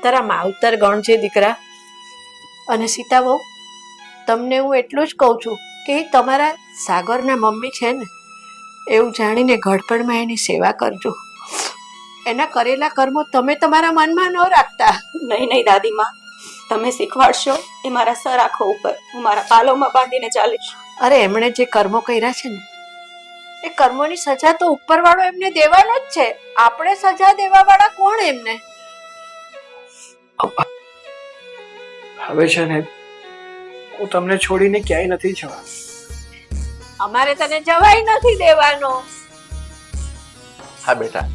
તારા માવતર ગણ છે દીકરા. અને સીતા બહુ, તમને હું એટલું જ કહું છું કે એ તમારા સાગરના મમ્મી છે ને, એવું જાણીને ઘડપણમાં એની સેવા કરજો. એના કરેલા કર્મો તમે તમારા મનમાં ન રાખતા. નહીં નહીં દાદીમાં, તમે શીખવાડશો એ મારા સર આંખો ઉપર, હું મારા પાલોમાં બાંધીને ચાલીશ. અરે એમણે જે કર્મો કર્યા છે ને, એ કર્મોની સજા તો ઉપરવાળો એમને દેવાનો જ છે. આપણે સજા દેવા વાળા કોણ એમને? હવે છે ને હું તમને છોડીને ક્યાંય નથી જવા. અમારે તને જવાય નથી દેવાનો. હા બેટા,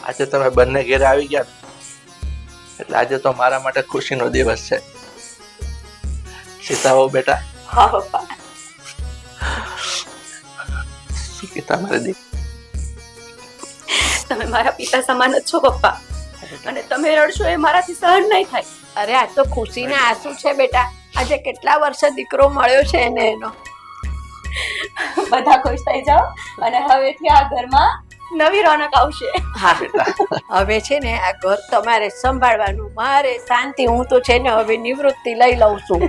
આજે તમે બંને ઘેરે આવી ગયા ને, એટલે આજે તો મારા માટે ખુશીનો દિવસ છે. સીતા હો બેટા. હા પપ્પા. સુખી તમારે દીકરી. તમે મારા પિતા સમાન જ છો પપ્પા, અને તમે રડશો એ મારાથી સહન નહીં થાય. અરે આ તો ખુશીના આંસુ છે બેટા. આજે કેટલા વર્ષે દીકરો મળ્યો છે એને એનો. બધા ખુશ થઈ જાઓ અને હવેથી આ ઘરમાં નવી રોનક આવશે. હા હવે છે ને આ ઘર તમારે સંભાળવાનું. મારે શાંતિ, હું તો છે ને હવે નિવૃત્તિ લઈ લઉં છું.